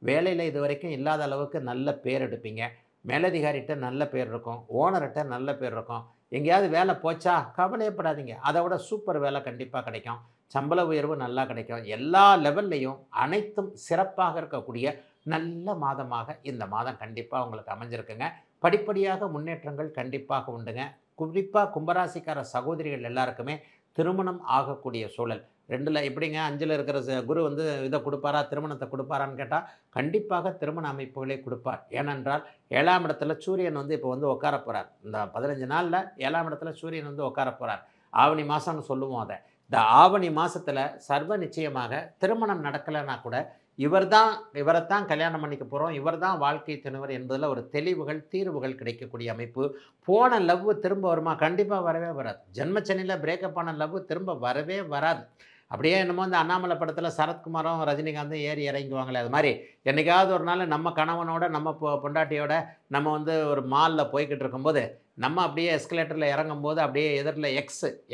வேலையில் இது வரைக்கும் இல்லாத அளவுக்கு நல்ல பேர் எடுப்பீங்க. மேலதிகாரிகிட்ட நல்ல பேர் இருக்கும், ஓனர்கிட்ட நல்ல பேர் இருக்கும். எங்கேயாவது வேலை போச்சா கவலையப்படாதீங்க, அதை விட சூப்பர் வேலை கண்டிப்பாக கிடைக்கும். சம்பள உயர்வு நல்லா கிடைக்கும். எல்லா லெவல்லையும் அனைத்தும் சிறப்பாக இருக்கக்கூடிய நல்ல மாதமாக இந்த மாதம் கண்டிப்பாக உங்களுக்கு அமைஞ்சிருக்குங்க. படிப்படியாக முன்னேற்றங்கள் கண்டிப்பாக உண்டுங்க. குறிப்பாக கும்பராசிக்கார சகோதரிகள் எல்லாருக்குமே திருமணம் ஆகக்கூடிய சூழல். 2ல் எப்படிங்க, 5ல் இருக்கிற குரு வந்து இதை கொடுப்பாரா, திருமணத்தை கொடுப்பாரான்னு கேட்டால் கண்டிப்பாக திருமண அமைப்புகளை கொடுப்பார். ஏனென்றால் 7ஆம் இடத்துல சூரியன் வந்து இப்போ வந்து உட்கார போகிறார். இந்த 15 நாளில் 7ஆம் இடத்துல சூரியன் வந்து உட்கார போகிறார். ஆவணி மாதம்னு சொல்லுவோம் அதை. இந்த ஆவணி மாதத்தில் சர்வ நிச்சயமாக திருமணம் நடக்கலைன்னா கூட இவரைத்தான் கல்யாணம் பண்ணிக்க போகிறோம், இவர் தான் வாழ்க்கை துணைவர் என்பதில் ஒரு தெளிவுகள், தீர்வுகள் கிடைக்கக்கூடிய அமைப்பு. போன லவ் திரும்ப வருமா? கண்டிப்பாக வரவே வராது. ஜென்மச்சனியில் பிரேக்கப் ஆன லவ் திரும்ப வரவே வராது. அப்படியே என்னமோ இந்த அண்ணாமலை படத்தில் சரத்குமாரும் ரஜினிகாந்தும் ஏறி இறங்குவாங்களே, அது மாதிரி என்றைக்காவது ஒரு நாள் நம்ம கணவனோட, நம்ம பொண்டாட்டியோட நம்ம வந்து ஒரு மாலில் போய்கிட்டு இருக்கும்போது, நம்ம அப்படியே எஸ்கலேட்டரில் இறங்கும்போது அப்படியே எதிரில்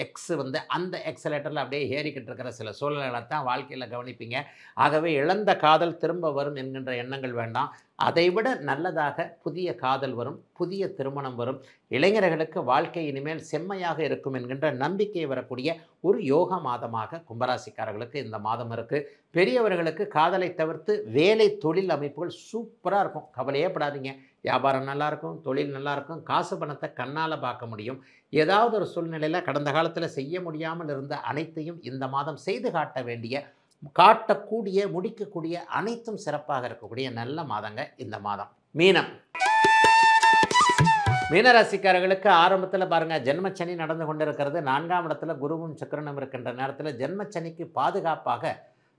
எக்ஸ் வந்து அந்த எக்ஸலேட்டரில் அப்படியே ஏறிக்கிட்டு இருக்கிற சில சூழ்நிலைகளை தான் வாழ்க்கையில் கவனிப்பீங்க. ஆகவே இழந்த காதல் திரும்ப வரும் என்கின்ற எண்ணங்கள் வேண்டாம். அதைவிட நல்லதாக புதிய காதல் வரும், புதிய திருமணம் வரும். இளைஞர்களுக்கு வாழ்க்கை இனிமேல் செம்மையாக இருக்கும் என்கின்ற நம்பிக்கை வரக்கூடிய ஒரு யோக மாதமாக கும்பராசிக்காரர்களுக்கு இந்த மாதம் இருக்குது. பெரியவர்களுக்கு காதலை தவிர்த்து வேலை தொழில் அமைப்புகள் சூப்பராக இருக்கும். கவலையே படாதீங்க. வியாபாரம் நல்லாயிருக்கும், தொழில் நல்லாயிருக்கும், காசு பணத்தை கண்ணால் பார்க்க முடியும். ஏதாவது ஒரு சூழ்நிலையில் கடந்த காலத்தில் செய்ய முடியாமல் இருந்த அனைத்தையும் இந்த மாதம் செய்து காட்ட வேண்டிய, காட்டக்கூடிய, முடிக்கக்கூடிய அனைத்தும் சிறப்பாக இருக்கக்கூடிய நல்ல மாதங்க இந்த மாதம். மீனம். மீனராசிக்காரர்களுக்கு ஆரம்பத்தில் பாருங்கள், ஜென்மச்சனி நடந்து கொண்டிருக்கிறது. 4ஆம் இடத்துல குருவும் சுக்கிரனும் இருக்கின்ற நேரத்தில் ஜென்மச்சனிக்கு பாதுகாப்பாக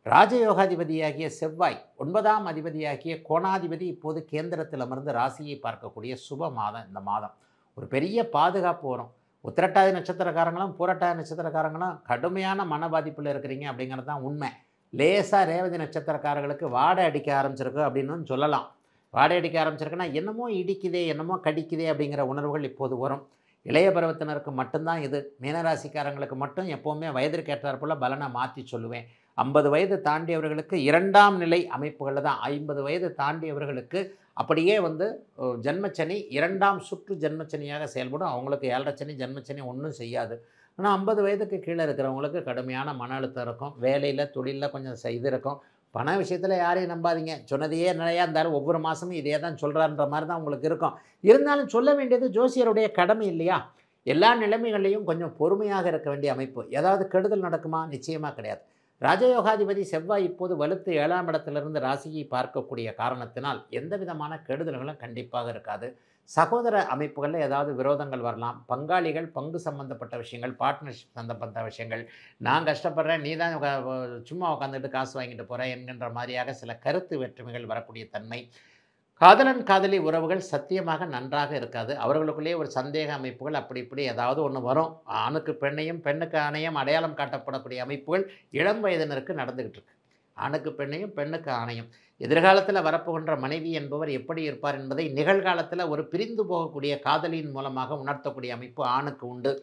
ராஜயோகாதிபதியாகிய செவ்வாய், 9ஆம் அதிபதியாகிய கோணாதிபதி இப்போது கேந்திரத்தில் அமர்ந்து ராசியை பார்க்கக்கூடிய சுப மாதம் இந்த மாதம். ஒரு பெரிய பாதுகாப்பு வரும். உத்திரட்டாதி நட்சத்திரக்காரங்களும் பூரட்டாதி நட்சத்திரக்காரங்களும் கடுமையான மன பாதிப்பில் இருக்கிறீங்க அப்படிங்கிறது தான் உண்மை. லேசாக ரேவதி நட்சத்திரக்காரர்களுக்கு வாடை அடிக்க ஆரம்பிச்சிருக்கு அப்படின்னு சொல்லலாம். வாடை அடிக்க ஆரம்பிச்சிருக்குன்னா என்னமோ இடிக்குதே, என்னமோ கடிக்குதே அப்படிங்கிற உணர்வுகள் இப்போது வரும். இளைய பருவத்தினருக்கு மட்டும்தான் இது. மீனராசிக்காரங்களுக்கு மட்டும் எப்போவுமே வயதிற்கேற்றாற் போல் பலனை மாற்றி சொல்லுவேன். 50 வயது தாண்டியவர்களுக்கு 2ஆம் நிலை அமைப்புகளில் தான். 50 வயது தாண்டியவர்களுக்கு அப்படியே வந்து ஜென்மச்சனி 2ஆம் சுற்று ஜென்மச்சனியாக செயல்படும். அவங்களுக்கு 7.5 சனி ஜென்மச்சனி ஒன்றும் செய்யாது. ஆனால் 50 வயதுக்கு கீழே இருக்கிறவங்களுக்கு கடுமையான மன அழுத்தம் இருக்கும். வேலையில் தொழிலில் கொஞ்சம் இது இருக்கும். பண விஷயத்தில் யாரையும் நம்பாதீங்க. சொன்னதையே நிறையா இருந்தாலும் ஒவ்வொரு மாதமும் இதே தான் சொல்கிறான்ற மாதிரி தான் உங்களுக்கு இருக்கும். இருந்தாலும் சொல்ல வேண்டியது ஜோசியருடைய கடமை இல்லையா? எல்லா நிலைமைகளையும் கொஞ்சம் பொறுமையாக இருக்க வேண்டிய அமைப்பு. ஏதாவது கெடுதல் நடக்குமா? நிச்சயமாக கிடையாது. ராஜயோகாதிபதி செவ்வாய் இப்போது வலுத்து 7ஆம் இடத்திலிருந்து ராசியை பார்க்கக்கூடிய காரணத்தினால் எந்த விதமான கெடுதல்களும் கண்டிப்பாக இருக்காது. சகோதர அமைப்புகளில் ஏதாவது விரோதங்கள் வரலாம். பங்காளிகள், பங்கு சம்பந்தப்பட்ட விஷயங்கள், பார்ட்னர்ஷிப் சம்பந்தப்பட்ட விஷயங்கள், நான் கஷ்டப்படுறேன், நீ தான் சும்மா உட்காந்துட்டு காசு வாங்கிட்டு போகிறேன் என்கின்ற மாதிரியாக சில கருத்து வேற்றுமைகள் வரக்கூடிய தன்மை. காதலன் காதலி உறவுகள் சத்தியமாக நன்றாக இருக்காது. அவர்களுக்குள்ளேயே ஒரு சந்தேக அமைப்புகள் அப்படி இப்படி ஏதாவது ஒன்று வரும். ஆணுக்கு பெண்ணையும் பெண்ணுக்கு ஆணையும் அடையாளம் காட்டப்படக்கூடிய அமைப்புகள் இளம் வயதினருக்கு நடந்துக்கிட்டு இருக்கு. ஆணுக்கு பெண்ணையும் பெண்ணுக்கு ஆணையம். எதிர்காலத்தில் வரப்போகின்ற மனைவி என்பவர் எப்படி இருப்பார் என்பதை நிகழ்காலத்தில் ஒரு பிரிந்து போகக்கூடிய காதலியின் மூலமாக உணர்த்தக்கூடிய அமைப்பு ஆணுக்கு உண்டு.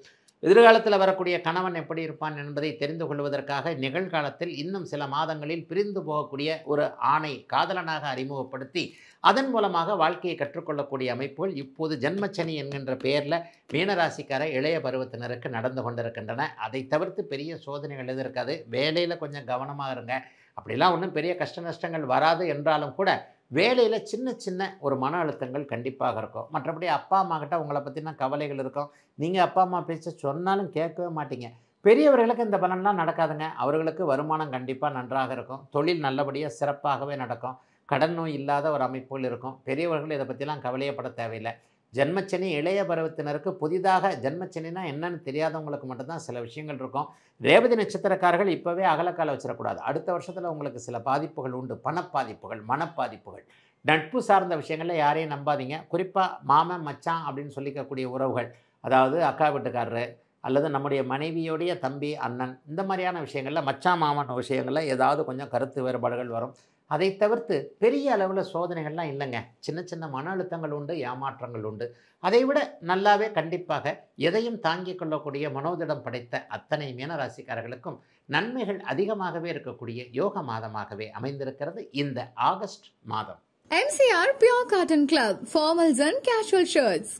எதிர்காலத்தில் வரக்கூடிய கணவன் எப்படி இருப்பான் என்பதை தெரிந்து கொள்வதற்காக நிகழ்காலத்தில் இன்னும் சில மாதங்களில் பிரிந்து போகக்கூடிய ஒரு ஆணை காதலனாக அறிமுகப்படுத்தி அதன் மூலமாக வாழ்க்கையை கற்றுக்கொள்ளக்கூடிய அமைப்புகள் இப்போது ஜென்மச்சனி என்கின்ற பெயரில் மீனராசிக்கார இளைய பருவத்தினருக்கு நடந்து கொண்டிருக்கின்றன. அதை தவிர்த்து பெரிய சோதனைகள் எதுவும் இருக்காது. வேலையில் கொஞ்சம் கவனமாக இருங்க. அப்படிலாம் ஒன்றும் பெரிய கஷ்ட நஷ்டங்கள் வராது என்றாலும் கூட வேலையில் சின்ன சின்ன ஒரு மன அழுத்தங்கள் கண்டிப்பாக இருக்கும். மற்றபடி அப்பா அம்மா கிட்ட உங்களை பற்றின கவலைகள் இருக்கும். நீங்கள் அப்பா அம்மா பேச சொன்னாலும் கேட்கவே மாட்டீங்க. பெரியவர்களுக்கு இந்த பலன்லாம் நடக்காதுங்க. அவர்களுக்கு வருமானம் கண்டிப்பாக நன்றாக இருக்கும். தொழில் நல்லபடியாக சிறப்பாகவே நடக்கும். கடன் நோய் இல்லாத ஒரு அமைப்புகள் இருக்கும். பெரியவர்கள் இதை பற்றிலாம் கவலையப்பட தேவையில்லை. ஜென்மச்சனி இளைய பருவத்தினருக்கு புதிதாக ஜென்மச்சனினா என்னன்னு தெரியாதவங்களுக்கு மட்டும்தான் சில விஷயங்கள் இருக்கும். ரேவதி நட்சத்திரக்காரர்கள் இப்போவே அகலக்கால வச்சிடக்கூடாது. அடுத்த வருஷத்தில் உங்களுக்கு சில பாதிப்புகள் உண்டு. பணப்பாதிப்புகள், மனப்பாதிப்புகள், நட்பு சார்ந்த விஷயங்களில் யாரையும் நம்பாதீங்க. குறிப்பாக மாமன் மச்சான் அப்படின்னு சொல்லிக்கக்கூடிய உறவுகள், அதாவது அக்கா வீட்டுக்காரரு அல்லது நம்முடைய மனைவியோடைய தம்பி அண்ணன், இந்த மாதிரியான விஷயங்களில் மச்சான் மாமன் விஷயங்களில் ஏதாவது கொஞ்சம் கருத்து வேறுபாடுகள் வரும். அதை தவிர்த்து பெரிய அளவில் சோதனைகள்லாம் இல்லைங்க. சின்ன சின்ன மன அழுத்தங்கள் உண்டு, ஏமாற்றங்கள் உண்டு. அதைவிட நல்லாவே கண்டிப்பாக எதையும் தாங்கிக் கொள்ளக்கூடிய மனோதிடம் படைத்த அத்தனை மீனராசிக்காரர்களுக்கும் நன்மைகள் அதிகமாகவே இருக்கக்கூடிய யோக மாதமாகவே அமைந்திருக்கிறது இந்த ஆகஸ்ட் மாதம். MCR Pure Cotton Club, formals and casual shirts.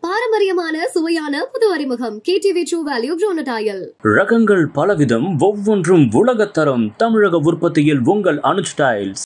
பாரம்பரியமான சுவையான புது அறிமுகம் KTV True Value Bronatile. ரகங்கள் பலவிதம், ஒவ்வொன்றும் உலகத்தரம். தமிழக உற்பத்தியில் உங்கள் அனுஜ் டைல்ஸ்.